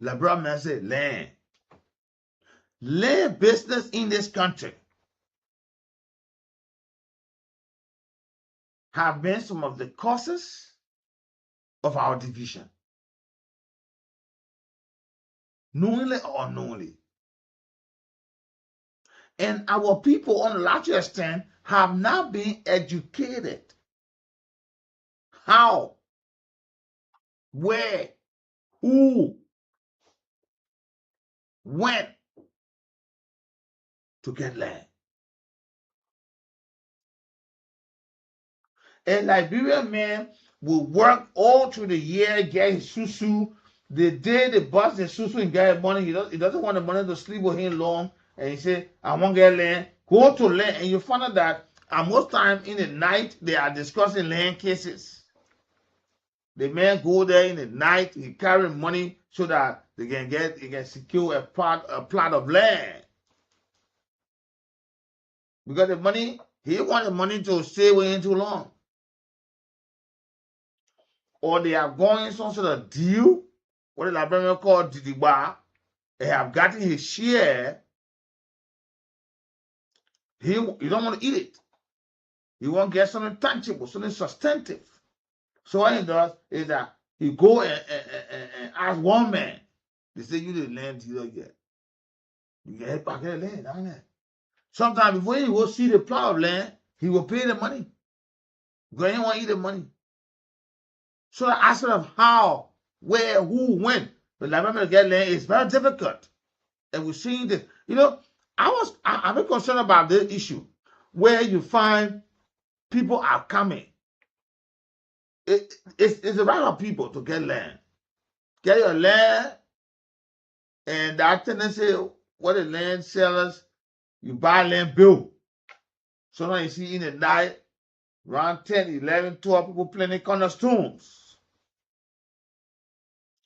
Liberia man said, land. Land business in this country have been some of the causes of our division. Knowingly or unknowingly. And our people, on a large extent, have not been educated. How? Where? Who? When? To get land. A Liberian man will work all through the year, get his susu. The day they bust his susu and get money, he doesn't want the money to sleep with him long. And he say, I want to get land. Go to land. And you find out that most time in the night, they are discussing land cases. The man go there in the night, he carry money so that he can secure a plot of land. Because the money, he want the money to stay with him too long. Or they are going some sort of deal, what the Liberian call Didiba. They have gotten his share. He don't want to eat it. He want to get something tangible, something substantive. So what he does is that he go and ask one man. They say, you the land dealer yet. You get back the land down there. Sometimes before he go see the plot of land, he will pay the money. Because he don't want to eat the money. So the aspect of how, where, who, when the Liberian get land is very difficult. And we're seeing this. You know, I'm very concerned about this issue where you find people are coming. It's the right of people to get land. Get your land, and that tendency, what the land sellers, you buy land bill. Sometimes you see in the night, around 10, 11, 12 people playing cornerstones.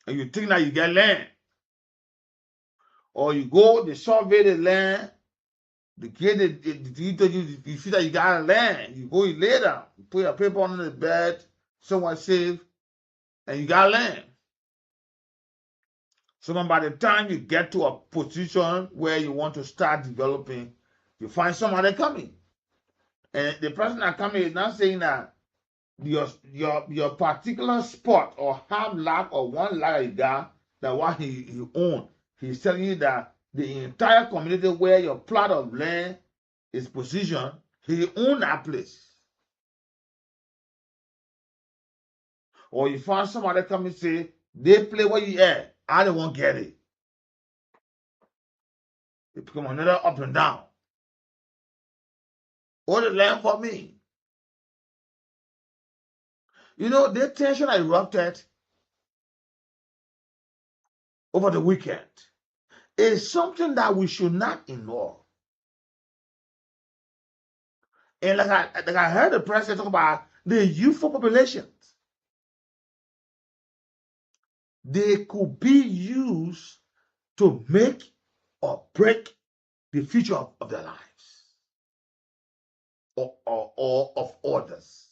And you think that you get land. Or you go, they survey the land, they get you see that you got land. You go, you lay down, you put your paper under the bed, someone safe, and you got land. So by the time you get to a position where you want to start developing, you find somebody coming. And the person that coming is not saying that your particular spot or half lot or one lot you got, that what he own. He's telling you that the entire community where your plot of land is positioned, he own that place. Or you find somebody come and say, they play where you at, I don't want to get it. It become another up and down. All the land for me. You know, the tension erupted over the weekend is something that we should not ignore. And like I heard the president talk about the youthful populations. They could be used to make or break the future of their lives or of others.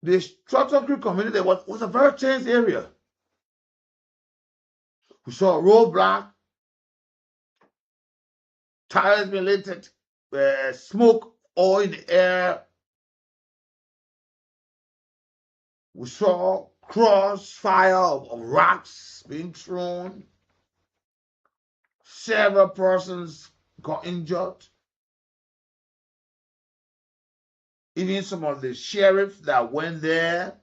The Structural Creek community was a very tense area. We saw a roadblock, tires being lit, smoke, oil in the air. We saw crossfire of rocks being thrown. Several persons got injured. Even some of the sheriffs that went there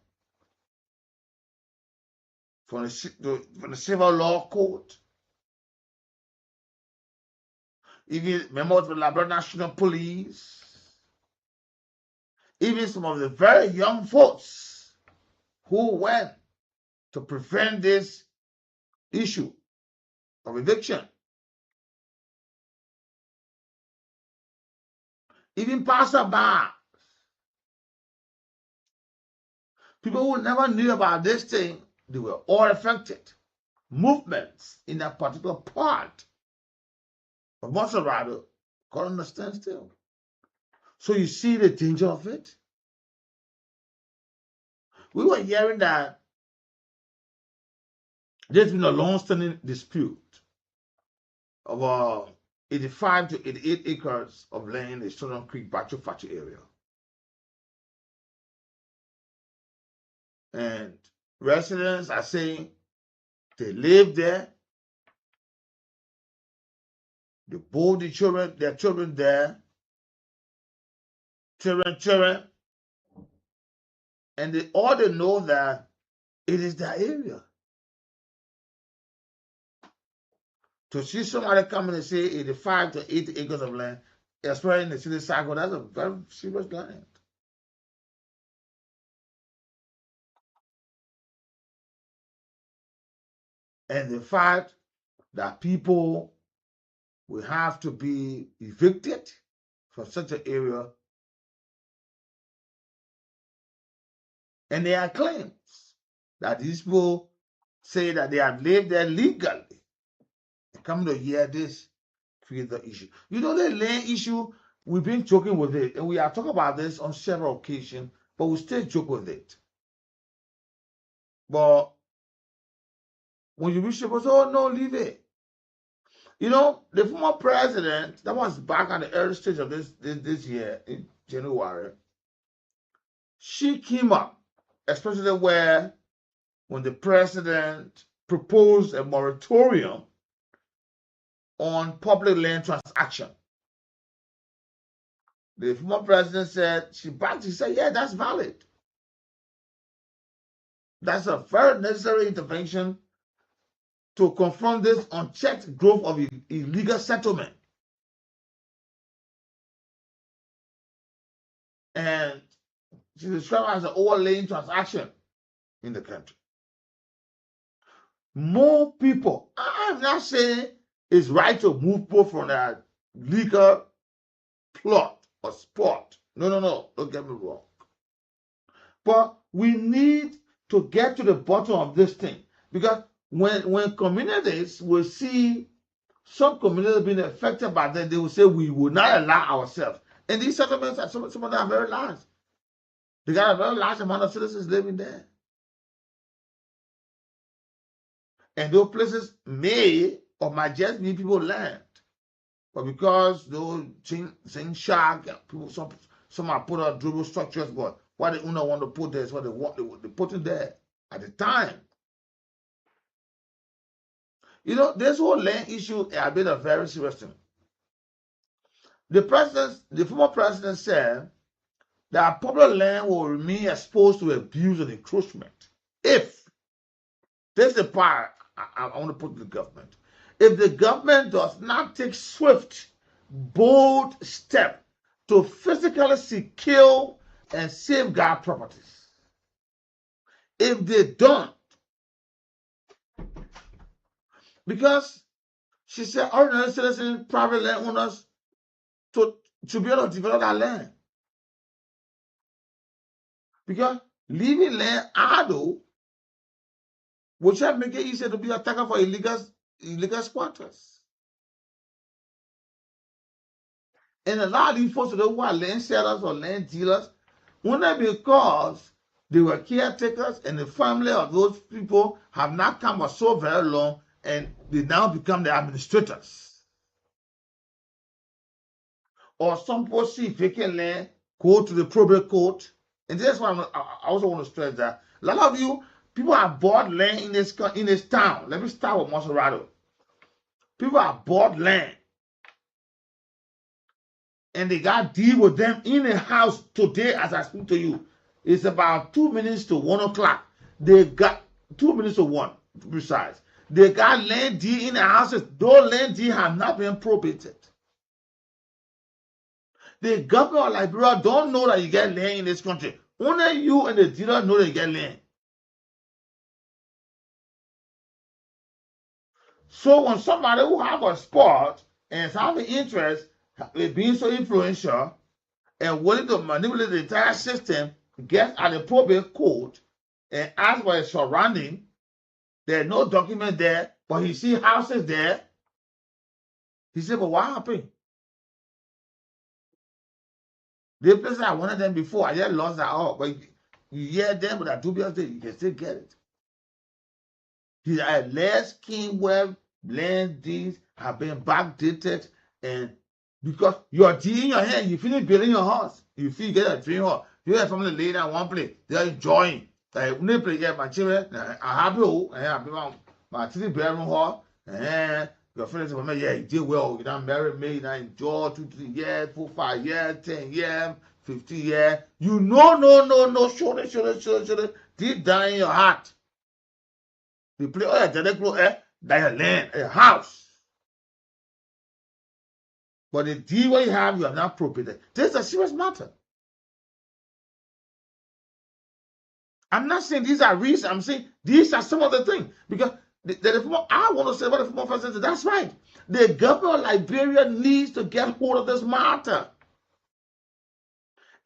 from the civil law court. Even members of the Liberia National Police. Even some of the very young folks who went to prevent this issue of eviction. Even passersby, people who never knew about this thing, they were all affected. Movements in that particular part of Monserrado got on the standstill. So you see the danger of it. We were hearing that there's been a long-standing dispute of 85 to 88 acres of land in the Southern Creek Bacho Facho area. And residents are saying they live there. They board their children there. Children. And they all know that it is their area. To see somebody come and say 85 to 80 acres of land, especially in the city cycle, that's a very serious land. And the fact that people will have to be evicted from such an area, and there are claims that these people say that they have lived there legally. And come to hear this create the issue. You know, the land issue, we've been joking with it, and we have talked about this on several occasions, but we still joke with it. But when you reach people say, oh no, leave it. You know, the former president, that was back at the early stage of this year, in January, she came up, especially when the president proposed a moratorium on public land transaction. The former president said, she said, yeah, that's valid. That's a very necessary intervention to confront this unchecked growth of illegal settlement. And she described it as an overlaying transaction in the country. More people, I'm not saying it's right to move people from that legal plot or spot. No, don't get me wrong. But we need to get to the bottom of this thing, because when communities will see some communities being affected by that, they will say we will not allow ourselves. And these settlements, some of them are very large. They got a very large amount of citizens living there. And those places may or might just be people land. But because those sing shark, people, some are put up durable structures, but what the owner want to put there is what they put it there at the time. You know, this whole land issue has been a very serious thing. The former president said that public land will remain exposed to abuse and encroachment if, this is the part I want to put to the government, if the government does not take swift, bold steps to physically secure and safeguard properties. If they don't, because she said ordinary citizens, private landowners, to be able to develop that land. Because leaving land idle will just make it easier to be attacked for illegal squatters. And a lot of these folks who are land sellers or land dealers, only because they were caretakers and the family of those people have not come for so very long and they now become the administrators. Or some people see vacant land, go to the probate court. And that's why I also want to stress that a lot of you people have bought land in this town. Let me start with Monserrato. People have bought land, and they got deal with them in a house today as I speak to you. It's about 2 minutes to 1 o'clock. They got 2 minutes to 1 precise. They got land deed in the houses. Those land deeds have not been probated. The government of Liberia don't know that you get land in this country. Only you and the dealer know that you get land. So when somebody who have a spot and have an interest in being so influential and willing to manipulate the entire system, gets at the probate court and ask for a surrounding, there's no document there, but he see houses there. He said, but what happened? The places I wanted them before, I just lost that all. But you hear them with that dubious thing, you can still get it. These are less Kingweb land deeds have been backdated, and because your deed in your hand, you finish building your house, you feel you get a dream house. You have family laying at one place, they're enjoying. Like when they play, yeah, my children, I have you, and I have my 3-bedroom hall, and your friends will say, yeah, you did well, you don't marry me, you don't enjoy 2, 3 years, 4, 5 years, 10 years, 15 years. You no, show it, deep down in your heart. You play, oh, yeah, that's a land, a house. But the deed what you have not probated. This is a serious matter. I'm not saying these are reasons. I'm saying these are some of the things. Because I want to say about the former president, that's right. The government of Liberia needs to get hold of this matter.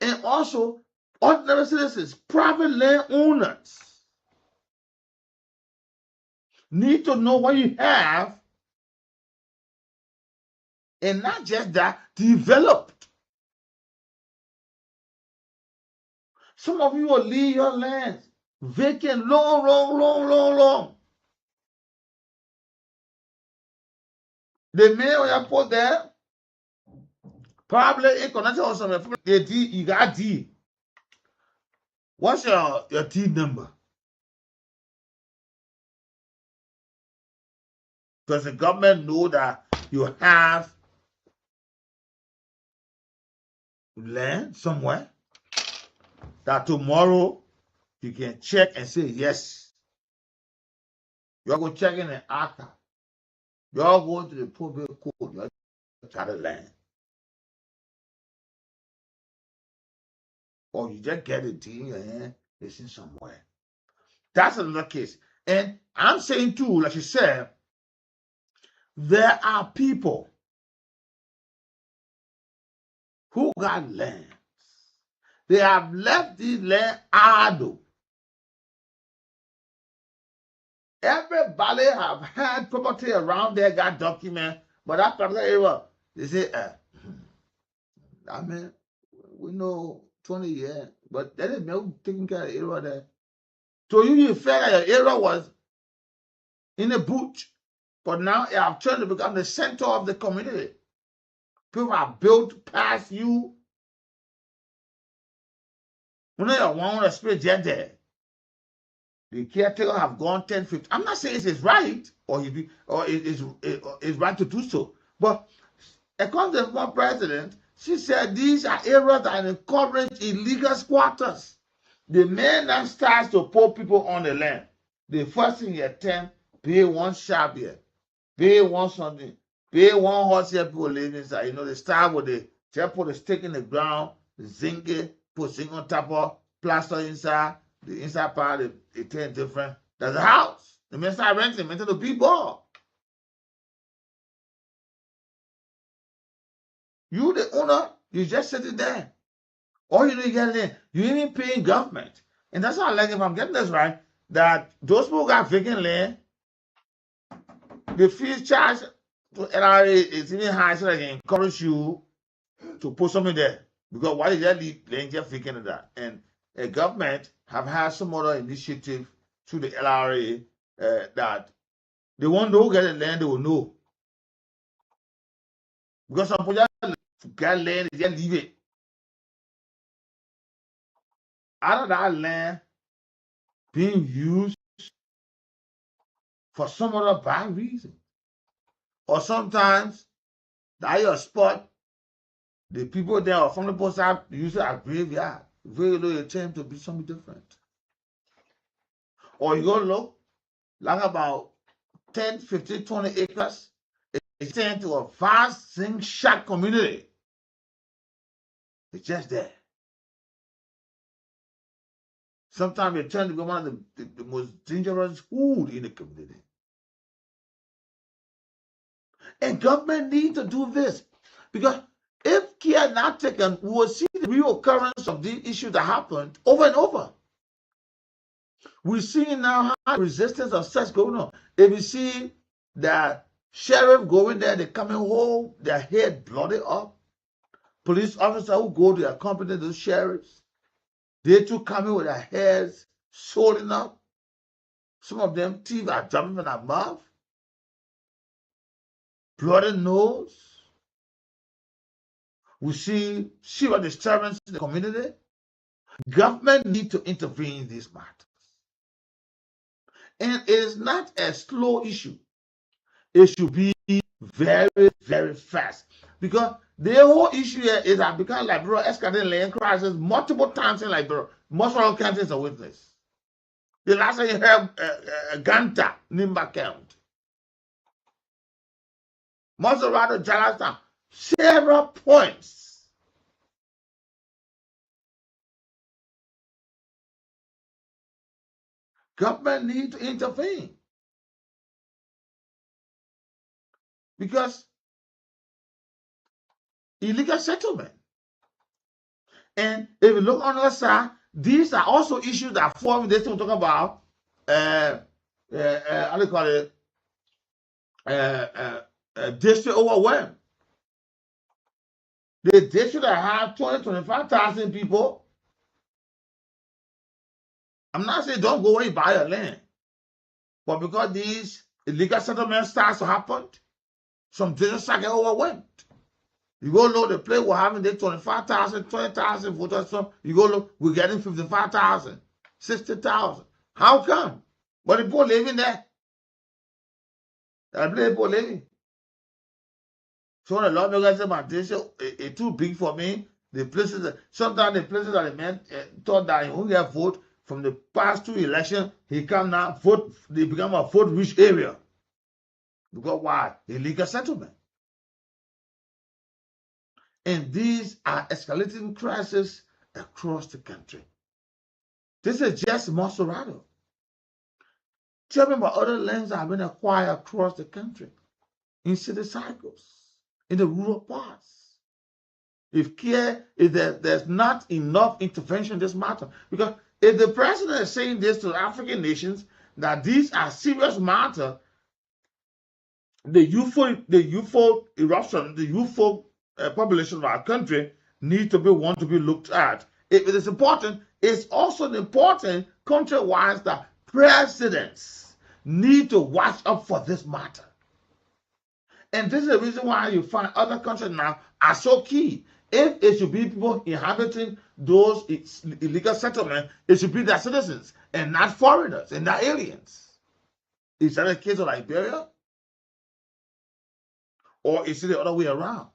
And also, ordinary citizens, private land owners, need to know what you have, and not just that, developed. Some of you will leave your lands vacant long. The man when you put there, probably in connection with some you got D. What's your D number? Does the government know that you have land somewhere? That tomorrow you can check and say, yes. You're going to check in the archive. You're going to the probate court. You're got the land. Or you just get it in your hand, it's in somewhere. That's another case. And I'm saying too, like you said, there are people who got land. They have left this land idle. Everybody have had property around there, got document, but that particular area, they say, I mean, we know 20 years, But that is no taking care of the area there. So you felt that your area was in a bush, but now it have turned to become the center of the community. People have built past you. When you want to spray jet there, the caretaker have gone 10, 15. I'm not saying it's right or it's right to do so, but according to the former president, she said these are areas that encourage illegal squatters. The man that starts to put people on the land, the first thing you attempt, pay one sharp here, pay one something, pay one horse here, people live inside. You know, they start with just put a stick in the ground, zinc it, put zinc on top of, plaster inside, the inside part, it turns different. That's a house. The man start renting, renting the people. You, the owner, you just sitting there. All you do is get in. You even paying government. And that's how I like, if I'm getting this right, that those people got vacant land, the fees charged to LRA is even high, so they can encourage you to put something there. Because why did they leave land just vacant of that? And the government have had some other initiative through the LRA that they won't know who get the land, they will know. Because some people just get land, they just leave it. Out of that land being used for some other bad reason. Or sometimes that your spot, the people there or from the post out use it as graveyard. Very low attempt to be something different. Or you go look, like about 10, 15, 20 acres, it's turned to a vast zinc shack community. It's just there. Sometimes it turns to be one of the most dangerous food in the community. And government need to do this. Because if care not taken, we will see the real occurrence of these issues that happened over and over. We're seeing now how resistance of sex going on. If you see the sheriff going there, they coming home, their head blooded up. Police officers who go to accompany those sheriffs, they too coming with their heads swollen up. Some of them teeth are dropping from their mouth. Bloody nose. We see severe disturbance in the community. Government need to intervene in these matters. And it is not a slow issue. It should be very, very fast. Because the whole issue here is that because Liberia escalated land crisis multiple times in Liberia, most of our counties are witness. The last time you heard Ganta, Nimba County. Maserati, Charleston, several points. Government need to intervene. Because illegal settlement. And if you look on the other side, these are also issues that form this we're talking about how do you call it? District overwhelmed. The district that have 25,000 people. I'm not saying don't go away and buy your land. But because these illegal settlements starts to happen, some districts are getting overwhelmed. You go look, the place we're having there 25,000, 20,000 voters. So you go look, we're getting 55,000, 60,000. How come? But the people living there. The people living. So the lawmakers say, "Man, this is too big for me." The places, sometimes the places that the man thought that he won't get vote from the past two elections, he come now vote. They become a vote-rich area. Because why? Illegal settlement. And these are escalating crises across the country. This is just Maserati. Tell me about other lands that have been acquired across the country, in city cycles, in the rural parts. If there's not enough intervention in this matter, because if the president is saying this to African nations, that these are serious matters, the youthful eruption, the youthful population of our country need to be one to be looked at it is important, it's also important country-wise that presidents need to watch up for this matter. And this is the reason why you find other countries now are so key. If it should be people inhabiting those illegal settlements, it should be their citizens and not foreigners and not aliens. Is that the case of Liberia? Or is it the other way around?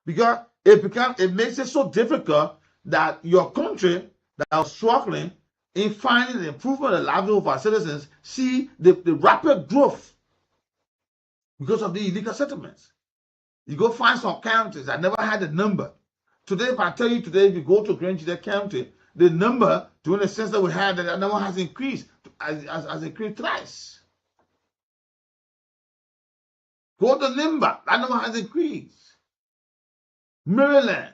Because it makes it so difficult that your country that are struggling in finding the improvement of the livelihood of our citizens see the rapid growth because of the illegal settlements. You go find some counties that never had a number. Today, if I tell you today, if you go to Grand Judea County, the number during the census that we had, that number has increased, has increased twice. Go to Nimba, that number has increased. Maryland.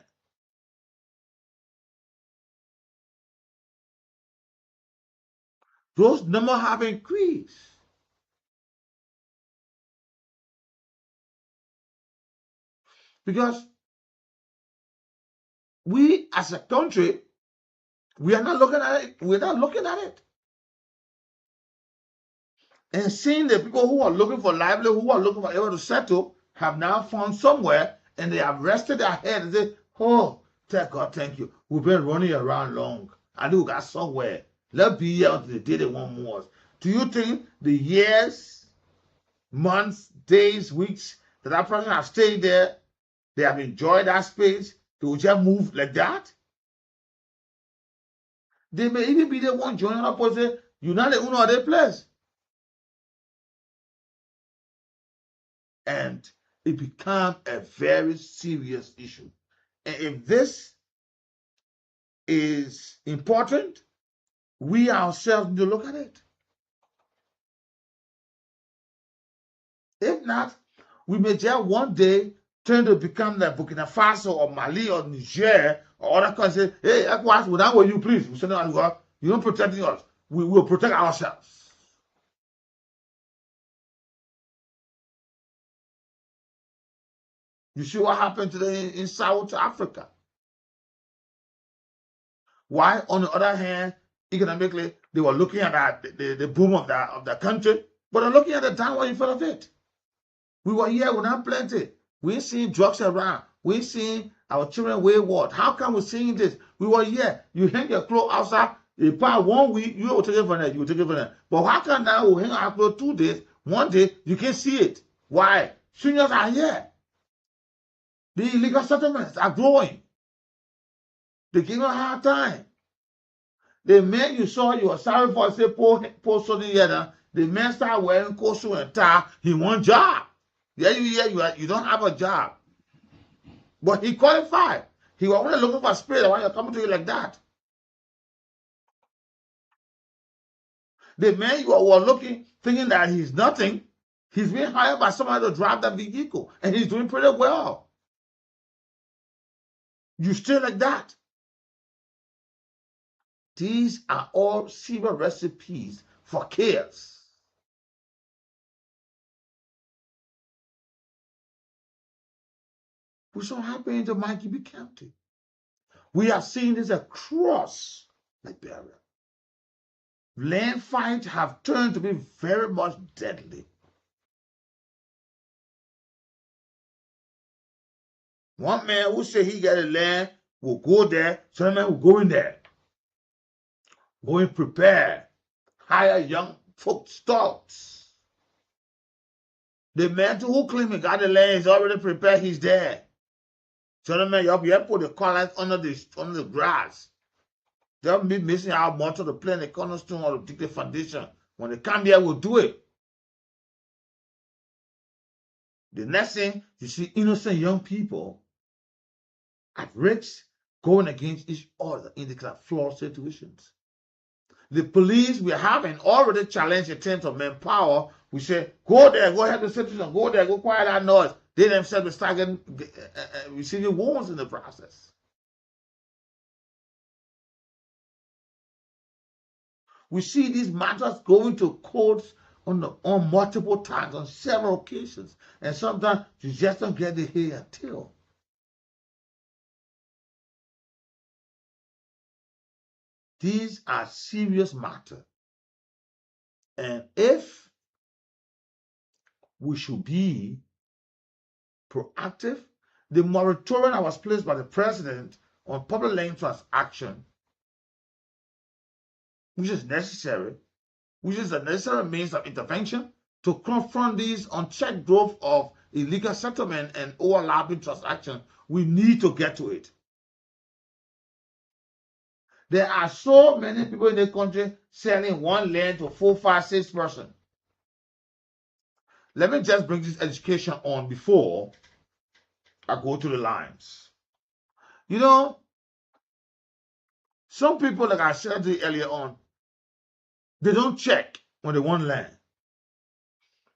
Those numbers have increased. Because we as a country, we are not looking at it. We're not looking at it. And seeing the people who are looking for livelihood, who are looking for able to settle, have now found somewhere, and they have rested their head and say, oh, thank God, thank you. We've been running around long. I knew we got somewhere. Let's be here until the day they want more. Do you think the years, months, days, weeks that person has stayed there, they have enjoyed that space, they will just move like that? They may even be the one joining up and say, you're not the owner of their place. And it becomes a very serious issue. And if this is important, we ourselves need to look at it. If not, we may just one day turn to become like Burkina Faso or Mali or Niger or other countries. Hey, ECOWAS, we're not with you, please. We say, no, you don't protect us. We will protect ourselves. You see what happened today in South Africa. Why, on the other hand, economically, they were looking at the boom of the country, but they're looking at the downward effect of it. We were here, we're not plenty. We ain't seeing drugs around. We ain't seeing our children wayward. How come we're seeing this? We were here. You hang your clothes outside, you buy 1 week, you will take it from there, you will take it from there. But how come now we hang our clothes 2 days, 1 day, you can't see it? Why? Seniors are here. The illegal settlements are growing. They give you a hard time. The men you saw, you were sorry for, say, poor something here. The men start wearing costume and tie. He want job. Yeah, you don't have a job. But he qualified. He was only looking for spirit. Why you're coming to you like that? The man you were looking, thinking that he's nothing, he's being hired by somebody to drive that vehicle. And he's doing pretty well. You still like that. These are all silver recipes for chaos. We saw happen in the Maghibie County. We are seeing this across Liberia. Land fights have turned to be very much deadly. One man who say he got a land will go there, some man will go in there. Go and prepare. Hire young folk stocks. The man who claim he got the land is already prepared, he's there. So the man, you have put the collars under the grass. They'll be missing out much of the plan, the cornerstone or the foundation. When they come here, we'll do it. The next thing, you see innocent young people at risk going against each other in the flawed situations. The police we haven't already challenged in terms of manpower. We say, go there, go help the citizens, go there, go quiet that noise. They themselves will start receiving wounds in the process. We see these matters going to courts on multiple times, on several occasions. And sometimes you just don't get the hair until. These are serious matters. And if we should be proactive, the moratorium that was placed by the president on public land transaction, which is necessary, which is a necessary means of intervention to confront these unchecked growth of illegal settlement and overlapping transactions, we need to get to it. There are so many people in the country selling one land to 4, 5, 6 persons. Let me just bring this education on before I go to the lines. You know, some people, like I said to you earlier on, they don't check when they want land.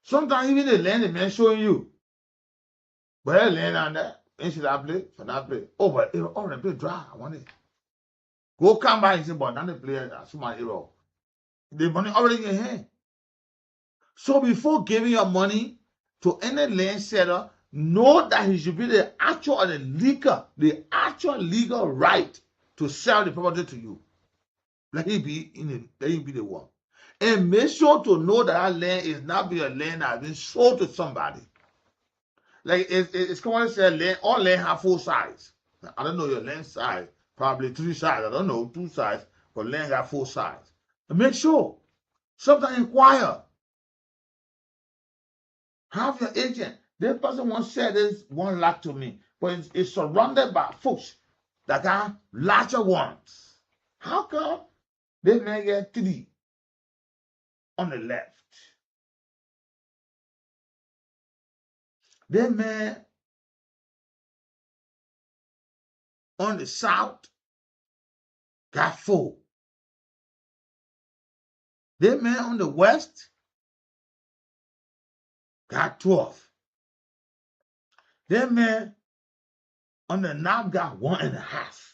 Sometimes even the land they may showing you. But that land on there, ain't should I play? For that play. Oh, but it already play dry. I want it. Go come by and say, but now they play somebody hero. The money already in your hand. So before giving your money to any land seller, know that he should be the actual or the actual legal right to sell the property to you. Let him be the one. And make sure to know that that land is not be a land that has been sold to somebody. Like it's common to say land, all land have 4 sides. I don't know your land size, probably 3 sides. I don't know, 2 sides, but land got 4 sides. And make sure. Sometimes inquire. Have your agent. This person once said this 1 lakh to me, but it's surrounded by folks that got larger ones. How come they may get 3 on the left? They may on the south got 4. They may on the west got 12. They may on the north got 1.5.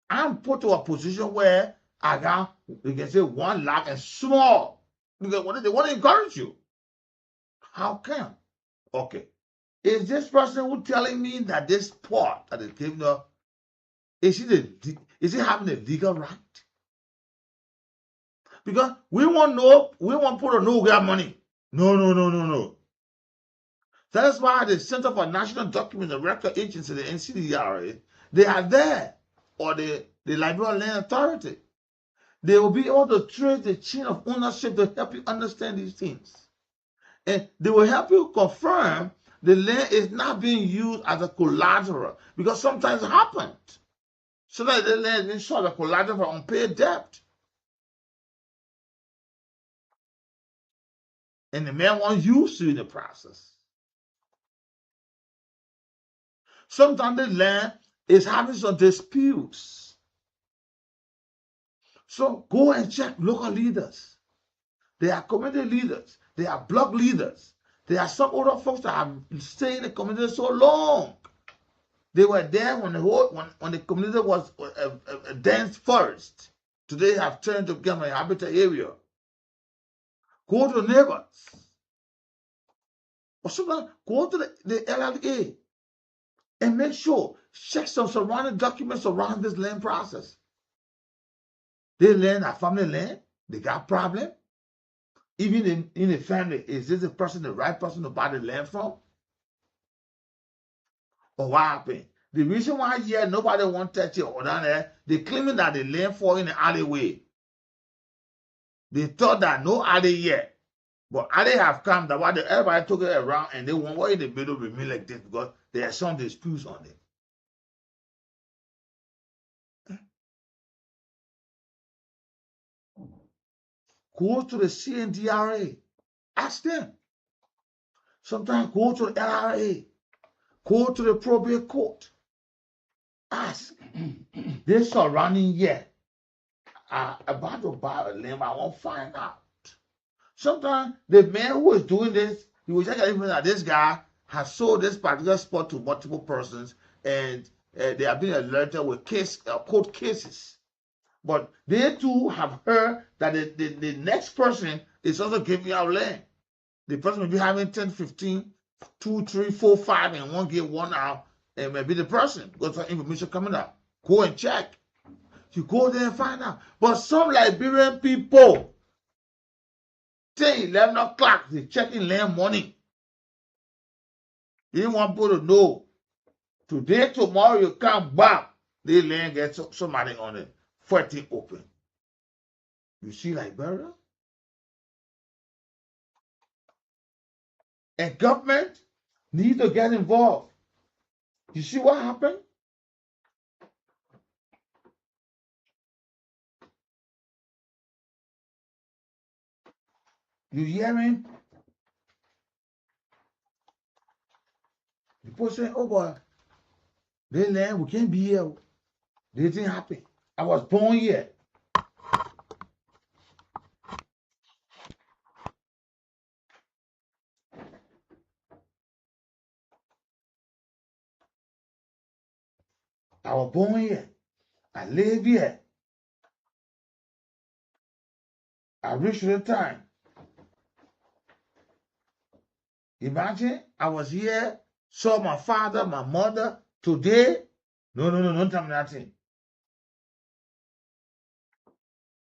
I'm put to a position where I got, you can say 1 lakh and small. Because they want to encourage you. How come? Okay. Is this person who telling me that this plot that they gave her, is he having a legal right? Because we want people to know we got money. No. That's why the Center for National Documents and Record Agency, the NCDRA, they are there, or the Liberal Land Authority. They will be able to trace the chain of ownership to help you understand these things. And they will help you confirm the land is not being used as a collateral, because sometimes it happens. So that the land is being sold as a collateral for unpaid debt. And the man wants used to in the process. Sometimes the land is having some disputes. So go and check local leaders. They are community leaders. They are block leaders. There are some older folks that have stayed in the community so long. They were there when the community was a dense forest. Today have turned to become a habitat area. Go to neighbors. Or sometimes go to the LLA and make sure, check some surrounding documents around this land process. They land are family land, they got problem. Even in the family, is this the person, the right person to buy the land from? Or what happened? The reason why here nobody won't touch it or down there, they claiming that the land fall in the alleyway. They thought that no alley yet. But alley have come, that why everybody took it around and they want what in the middle remain like this because there are some disputes on it. Go to the CNDRA. Ask them. Sometimes go to the LRA. Go to the probate court. Ask. They're surrounding here. About to buy a land, I won't find out. Sometimes the man who is doing this, he will just even that this guy has sold this particular spot to multiple persons and they have been alerted with court cases. But they too have heard that the next person is also giving out land. The person may be having 10, 15, 2, 3, 4, 5, and one give one out, and maybe the person because of information coming out. Go and check. You go there and find out. But some Liberian people, till 11 o'clock, they check in land money. They want people to know. Today, tomorrow, you come back, they land get somebody on it. 14 open. You see Liberia? And government need to get involved. You see what happened? You hearing? People saying, oh boy, they land, we can't be here. They didn't happen. I was born here. I was born here. I live here. I reached the time. Imagine I was here, saw my father, my mother. Today, no, don't tell me nothing.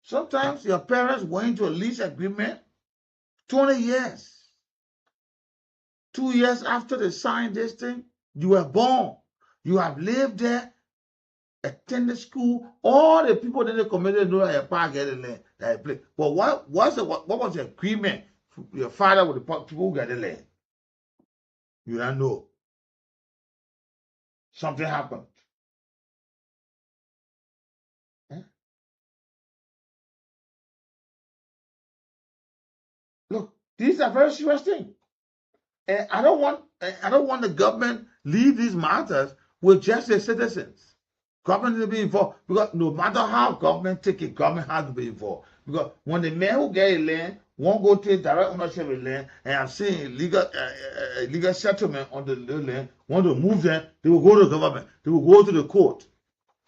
Sometimes your parents went into a lease agreement 20 years. 2 years after they signed this thing, you were born. You have lived there, attended school. All the people that they committed know that your parents get the land that you play. But what was the agreement? Your father with the people who get the land. You don't know. Something happened. Look, these are very serious things. And I don't want the government leave these matters with just the citizens. Government to be involved, because no matter how government take it, government has to be involved. Because when the man who get a land won't go take direct ownership of land, and I'm saying legal settlement on the land, want to move them, they will go to the government, they will go to the court,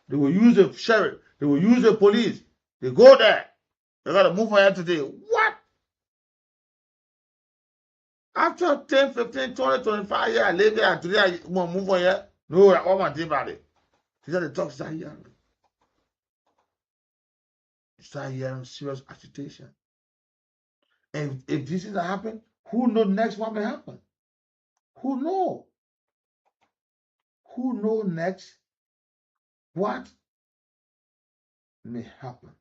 they will use the sheriff, they will use the police, they go there. They got to move on here today. What? After 10, 15, 20, 25 years, I live here, and today I want to move on here. No, I want my day about it. These are the talks that here. You start hearing serious agitation. And if this is to happen, who knows next what may happen? Who knows? Who knows next what may happen?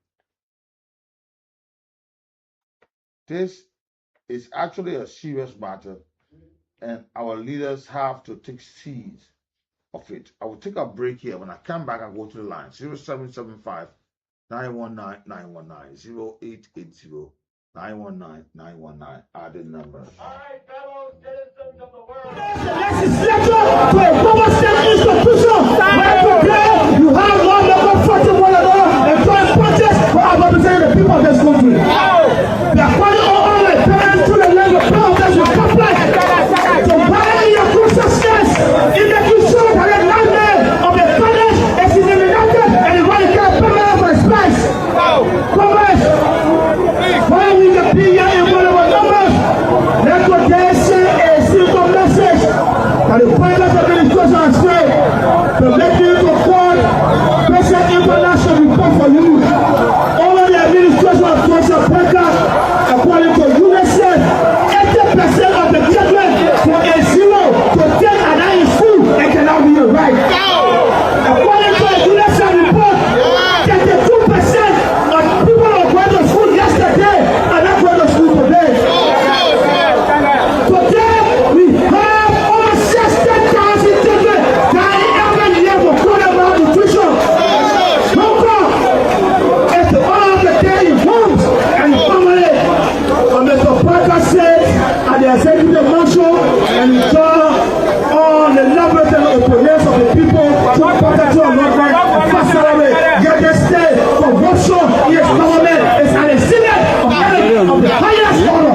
This is actually a serious matter, and our leaders have to take seize of it. I will take a break here. When I come back, I'll go to the line 0775 919 919 0880 919 919 are the numbers. All right, fellow citizens of the world. Legislature to a former state institution. Where today you have one level fighting one another and trying protest for our representing the people of this country. They are calling all the parents to the level of power that will comply to buy your consciousness in making sure that the landing of the fathers is eliminated and the right can permanent for spice. Commerce. Why we can be here in one of our numbers? Let today say a simple message that the pilot administration has said to make you to court President International report for you. Over the administration of Joseph Becker, according to UNICEF, 80% of the children from a 0 to 10 are now in school and cannot be right. According to the UNICEF report, 32% of people who went to school yesterday are not going to school today. Today, we have over 60,000 children dying every year for coronavirus nutrition. It's all of the day in homes and family. Mr. Parker said at the executive mansion and all the numbers and opponents of the people to protect your loved one and pass away. Yet they stay corruption in his government is an incident of the highest order.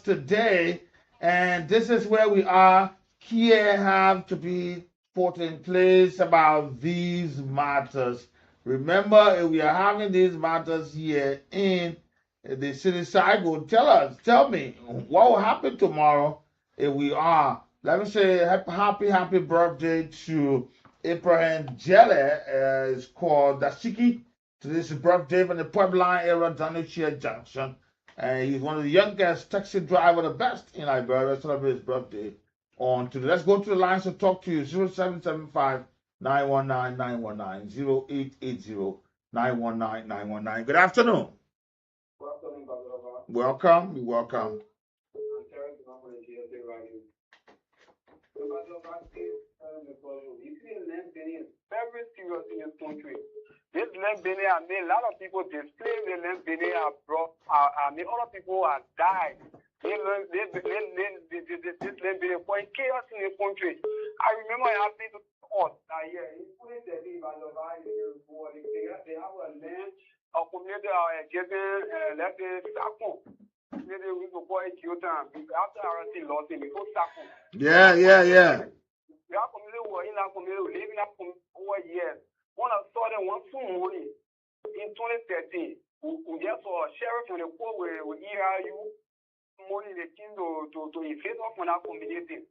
Today, and this is where we are. Here have to be put in place about these matters Remember, if we are having these matters here in the city cycle, tell me what will happen tomorrow if we are. Let me say happy birthday to Abraham Jelly. It's called Dashiki. Today's birthday from the Puebla area, Danichia Junction. And he's one of the youngest taxi driver, the best in Liberia. Celebrate his birthday on today. Let's go to the lines to talk to you. 0775 919 919 0880 919 919. Good afternoon. Welcome. You're welcome. Very serious in this country. This land bene, I mean, a lot of people display the land bene abroad. I mean, other people have died. This land bene for chaos in the country. I remember it happened to us. They have a land, a community, let's say, Sakon. Maybe we go for a few times. After RC lost him, we go Sakon. Yeah. We have community who are in that community, living up over years. One of them one soon money in 2013. We just saw a sheriff on the court with ERU money the king to invade from that community.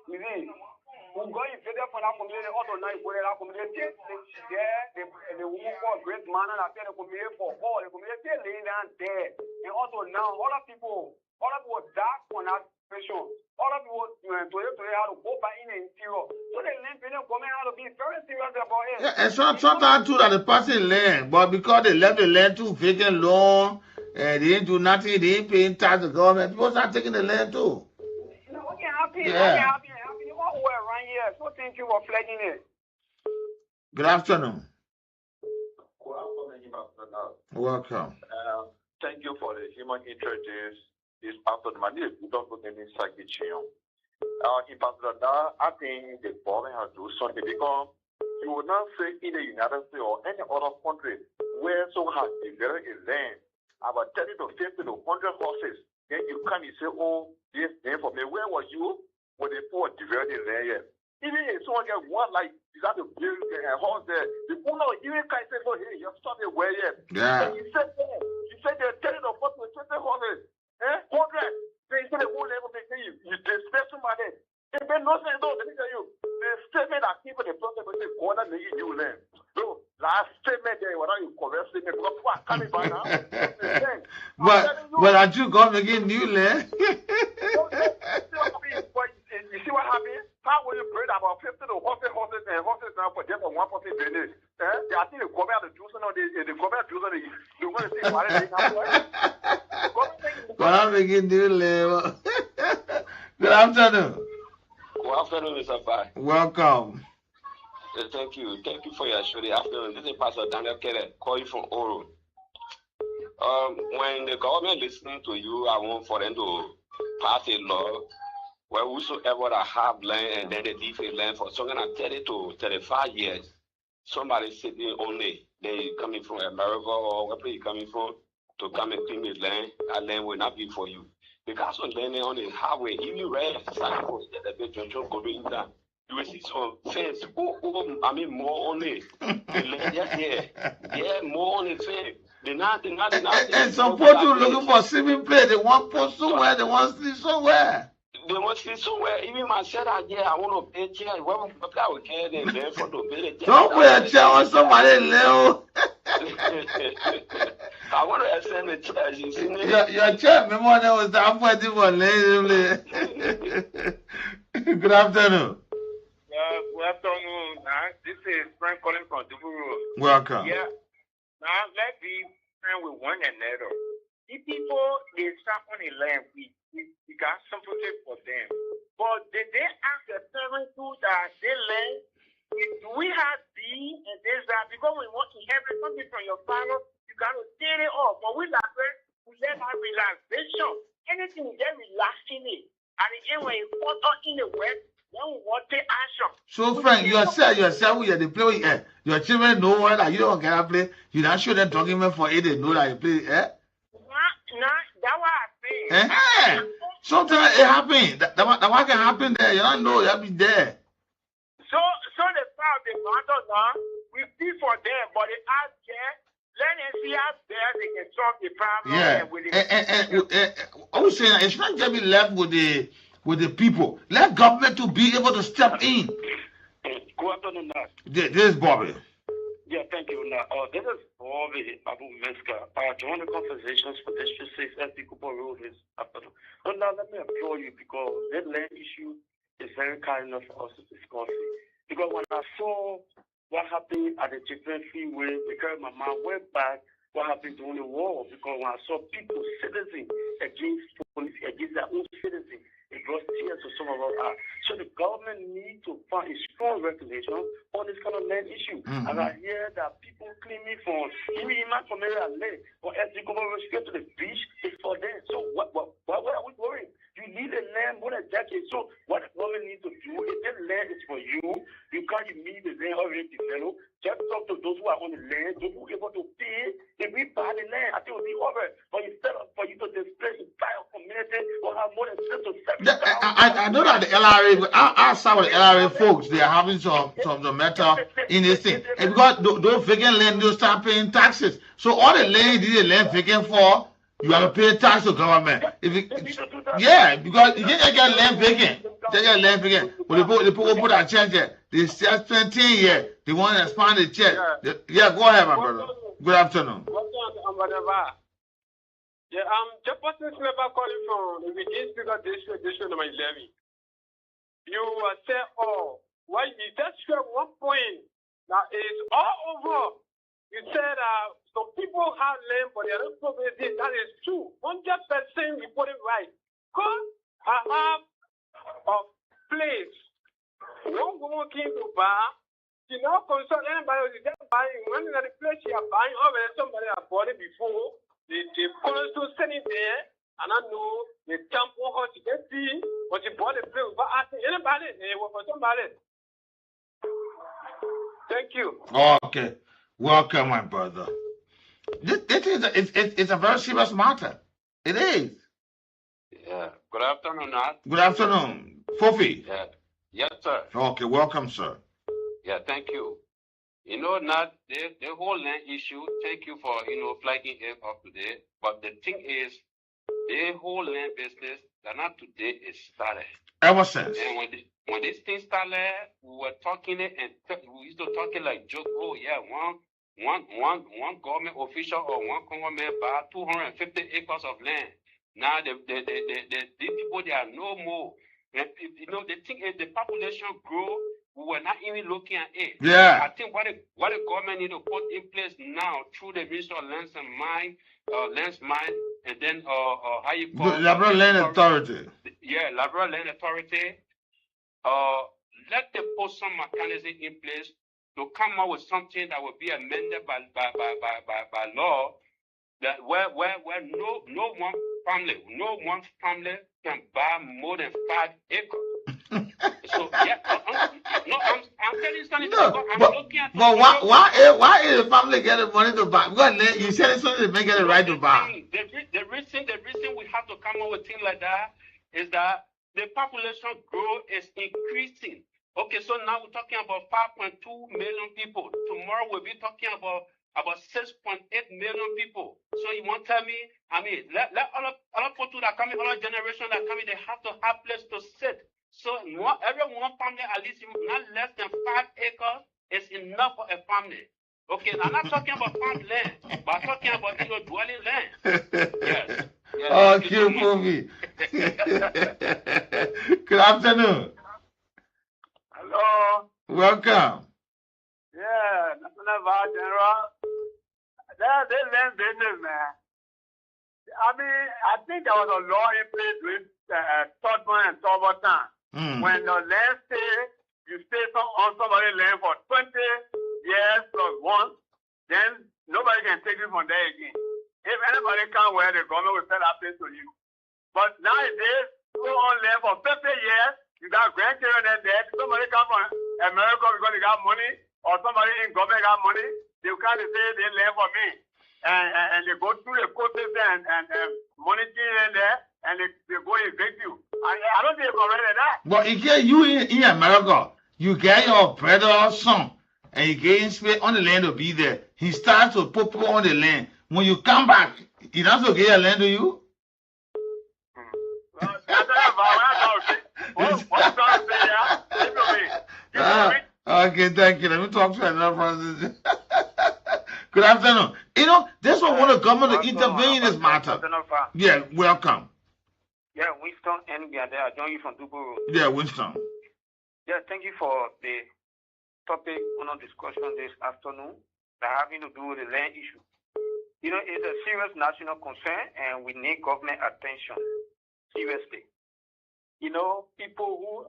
We see, we got invaded from that community, also now for that community. The woman called Great Man and I said the community for all. The community laying down there. And also now, other people die from that situation. Other people today have to go back in the interior. So the land government have to be very serious about it. Yeah, and sometimes too that the person land, but because they left the land too vacant long, and they didn't do nothing, they didn't pay tax to the government, people start taking the land too. You know, what can happen? Yeah. What can happen? You want to wear around here. So thank you for flagging it. Good afternoon. Welcome. Thank you for the human interest. This after the money, we don't put any psychiatry on. In particular, I think the government has to do something because you will not say in the United States or any other country where someone has developed a land about 30 to 50 to 100 horses, then you come and say, oh, this land for me. Where were you when they put developing land here? Even if someone get one, like, you got to build a horse there, the owner even can't say, oh, hey, you're starting where yet? Yeah. And he said there are 30 to 40 to 20 horses. 100. They say the whole level, they say you disrespect somebody. It made no sense, though. Let me tell you. The statement that people, the person, they say, God, I'm making you land. So, last statement there, whether you correct statement, because people are coming by now. But are you going to get new land? You see what happened? How will you breed about 50 to 100 horses and horses now for just for one person business? I think the government the juice now, the government juice now, they want to say, what is it? But I'm making new land. Good afternoon. Good afternoon, Mr. Pai. Welcome. Thank you. Thank you for your show. Good afternoon. This is Pastor Daniel Kelly, calling from Oro. When the government listening to you, I want for them to pass a law where whosoever that have land and then they leave a land for something like 30 to 35 years, somebody sitting only, they coming from America or wherever you coming from to come and claim the land, that land will not be for you. Because on land on the highway, if you read signpost that the junction going down, you will see some fence. More only. The land, yeah, more on the fence. And some people looking for swimming place. They want post somewhere. They want sleep somewhere. They want to sleep somewhere. Even myself, I want to pay chair. Where I will care them there for the building. Don't put a chair on somebody level. I want to extend the chair. You see me? Your chair, remember that was that fighting for lady. Good afternoon. Good afternoon. This is Frank calling from Duburu. Welcome. Yeah. Now let's be friends with one another. If people they start on the land, we got something for them. But did they ask the parents to that they land? Do we have B and this that? Because we want to inherit something from your father, you got to set it off. But we let our relaxation. Anything we get relaxing it. At the end, when you put us in the west, then we want to take action. So, Frank, yourself, we are the play with your children know that you don't get to play. You not show them document for it, they know that you play, Nah, that's what I think. Sometimes it happens. That what can happen there. You don't know, you have to be there. So the part of the matter now, we feel for them, but they out there, let them see out there they can solve the problem. Yeah, and I was saying it's not just be left with the people. Let government to be able to step in. Good afternoon, Nat. This is Bobby. Yeah, thank you, Nat. This is Bobby Abu Meska. Join the conversations for District 6 SD Cooper Road this afternoon. Now, let me implore you because that land issue is very kind enough for us to discuss it. Because when I saw what happened at the Chicken Freeway, because my mind went back what happened during the war. Because when I saw people, citizens, against police, against their own citizens, it brought tears to some of our eyes. So the government needs to find a strong regulation on this kind of land issue. And I hear that people claiming for even in my community, for us to go straight to the beach, it's for them. So what are we worrying? You need a land more than a decade. So what the government needs to do, if that land is for you, you can't need the land already developed. Just talk to those who are on the land, those who are able to pay. If we buy the land, I think it will be over. But instead of for you to displace the entire community or have more than 6 to 7,000. I know that the LRA, outside of the LRA folks, they are having some matter in this thing. And because those vacant land, they start paying taxes. So all the land you land vacant for, you have to pay tax to government. Yeah, because you can't get land vacant. They get land vacant. But the people put a change there. They spend 10 years. They want to expand the check. Yeah, go ahead, my brother. Good afternoon. Yeah, Jefferson Slipper calling from the Virginia Speaker District number 11. You said, why you just share one point that is all over. You said some people have land, but they don't progress it. That is true. 100% you put it right. Because I have a place. One woman came to buy. She now consult anybody who's just buying. When in the place she are buying, already somebody has bought it before. They police to send it there. And I know they jump on her to get see what she bought the place. But asking anybody, they work for somebody. Thank you. Okay. Welcome, my brother. This is it's a very serious matter. It is. Yeah. Good afternoon, Nat. Good afternoon. Fofi. Yeah. Yes, sir. Okay, welcome, sir. Yeah, thank you. You know, Nat, the whole land issue, thank you for, flagging it up today. But the thing is, the whole land business, that not today is started. Ever since. And when this thing started, we were talking it and we used to talk it like joke. Oh yeah, one government official or one government buy 250 acres of land. Now the people they are no more. And, the thing is the population grow. We were not even looking at it. Yeah. I think what the government need to put in place now through the Ministry of Lands and Mine, and then how you call it? Labrador Land Authority. Yeah, Labrador Land Authority. Let them put some mechanism in place to come up with something that will be amended by law, that where no one family can buy more than 5 acres. So yeah, I'm telling you something. But why is the family getting money to buy? Because you said something to make it right to buy. The reason we have to come up with things like that is that the population growth is increasing. Okay, so now we're talking about 5.2 million people. Tomorrow we'll be talking about 6.8 million people. So you want to tell me, let other people that come in, other generation that come in, they have to have place to sit. So every one family, at least not less than 5 acres, is enough for a family. Okay, I'm not talking about farm land, but I'm talking about dwelling land. Yes. Okay, movie. Good afternoon. Hello. Welcome. Yeah, National Vice General. They land business, man. I think there was a law in place with Todman and Toberton. When the land you stay on somebody's land for 20 years plus 1, then nobody can take you from there again. If anybody come where the government will sell that place to you. But nowadays, you go on land for 50 years, you got grandchildren there. Somebody come from America because they got money, or somebody in government got money, they come and say they land for me. And they go through the court system and monitoring in there, and they go evict you. I don't think it's correct like that. But you in America, you get your brother or son, and he gains space on the land to be there. He starts to put people on the land. When you come back, he doesn't get a land to you. Okay, thank you. Let me talk to another person. Good afternoon. You know, this one want the government to intervene in this matter. Yeah, welcome. Yeah, Winston and I join you from Dubo Road. Yeah, Winston. Yeah, thank you for the topic on our discussion this afternoon that having to do with the land issue. You know, it's a serious national concern and we need government attention. Seriously. You know, people who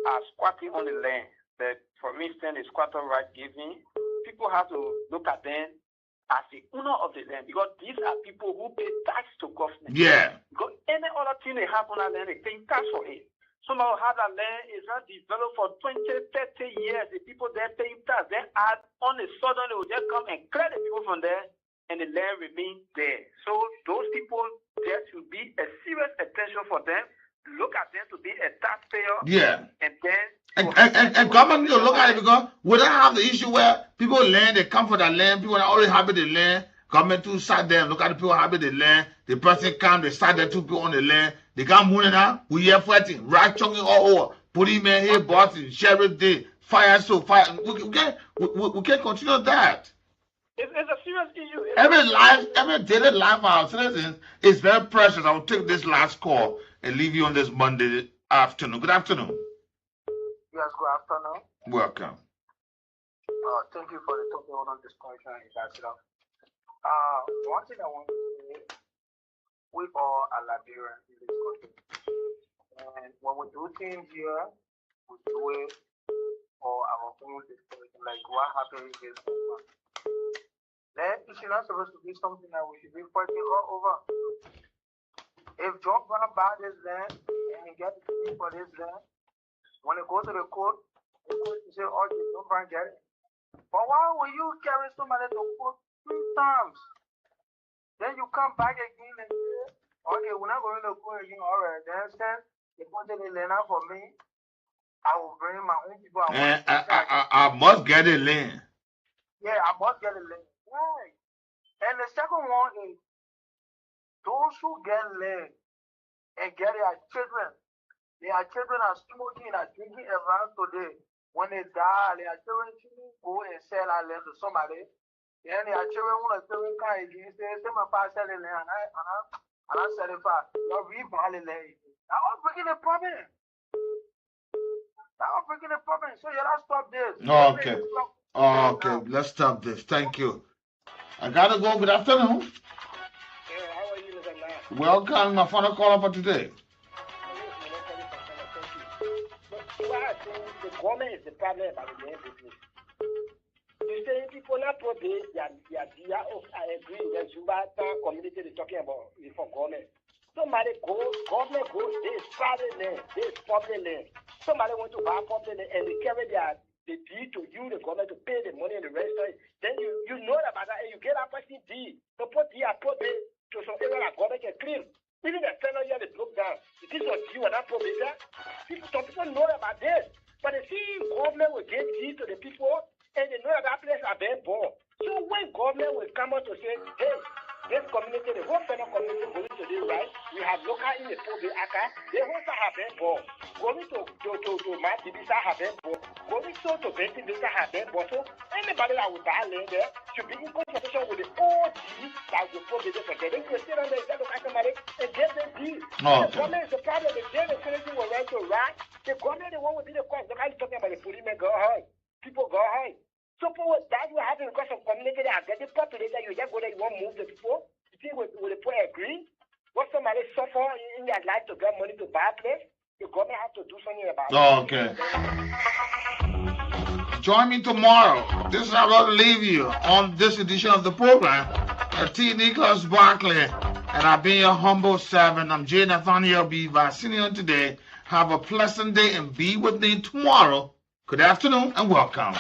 are squatting on the land, that for instance, the squatter right giving, people have to look at them as the owner of the land because these are people who pay tax to government. Yeah. Because any other thing they have on that land, they pay tax for it. Some of how that land is not developed for 20, 30 years. The people there paying tax, then add on the sudden they will just come and clear the people from there and the land remains there. So those people, there should be a serious attention for them. Look at them to be a taxpayer. Yeah. And then and government need to look at it because we don't have the issue where people land, they come for that land, people are already happy the land. Government too sat there and look at the people happy the land. The person come, they start there two people on the land. They can't move it now. We here fighting, right chunking all over. Policemen here, bossing, sheriff day, fire so fire. We can't continue that. It's a serious issue. Every daily life of our citizens is very precious. I will take this last call and leave you on this Monday afternoon. Good afternoon. Yes, good afternoon. Welcome. Thank you for the topic on discussion. One thing I want to say, we all are Liberians in this country. And when we do things here, we do it for our own discussion, like what happened in this month. Then it should not supposed to be something that we should be fighting all over. If Joe Brown buy this land and he gets the money for this land, when they go to the court will say, oh, Joe Brown get it. But why will you carry somebody to court 3 times? Then you come back again and say, okay, we're not going to court again. All right, then send the court the land out for me. I will bring my own people. I must get a land. Yeah, I must get a land. Right. And the second one is those who get land and get their children are smoking and drinking around today. When they die, their children shouldn't go and sell our land to somebody. Then their children want to sell it again. Say, my father sell the land and I sell it fast. You're rebuilding the land. That was breaking the problem. So you gotta stop this. Okay. Okay, let's stop this. Thank you. I gotta go. Good afternoon. How are you, Mr. Man? Welcome, my final caller for today. The government is the problem about the land business. You say people not today, they are agree that Zumba community is talking about for government. Somebody government goes, they is private land, they is public land. Somebody want to buy public land and they carry the deed to you, the government, to pay the money in the restaurant. Then you know about that and you get a person deed. To put the appropriate to some area that government can clean. Even the fellow here, they broke down. This was due and appropriate. Some people know about this. But they see government will give deed to the people and they know that place are being born. So when government will come out to say, hey, this community, the whole federal community going to do right, we have local in the Pobe Aka, they also have been born. Going to Matibisa have been born. Going to Bentivisa have been born. So anybody that will buy land there should be in consultation with the OD that will Pobe there for them. They can sit on the local somebody and get the deal. The government is the problem. The day the finishing will run to right, the government the one will be the cause. The guy is talking about the policemen go high. People go high. So that will happen because of community that are getting populated. You just go there, you won't move the people. You think will the poor agree? What somebody suffer in their life to get money to buy a place? The government has to do something about it. Okay. Join me tomorrow. This is how I'm going to leave you on this edition of the program. T. Nicholas Barkley, and I've been your humble servant. I'm J. Nathaniel B. Vassinian today. Have a pleasant day and be with me tomorrow. Good afternoon and welcome.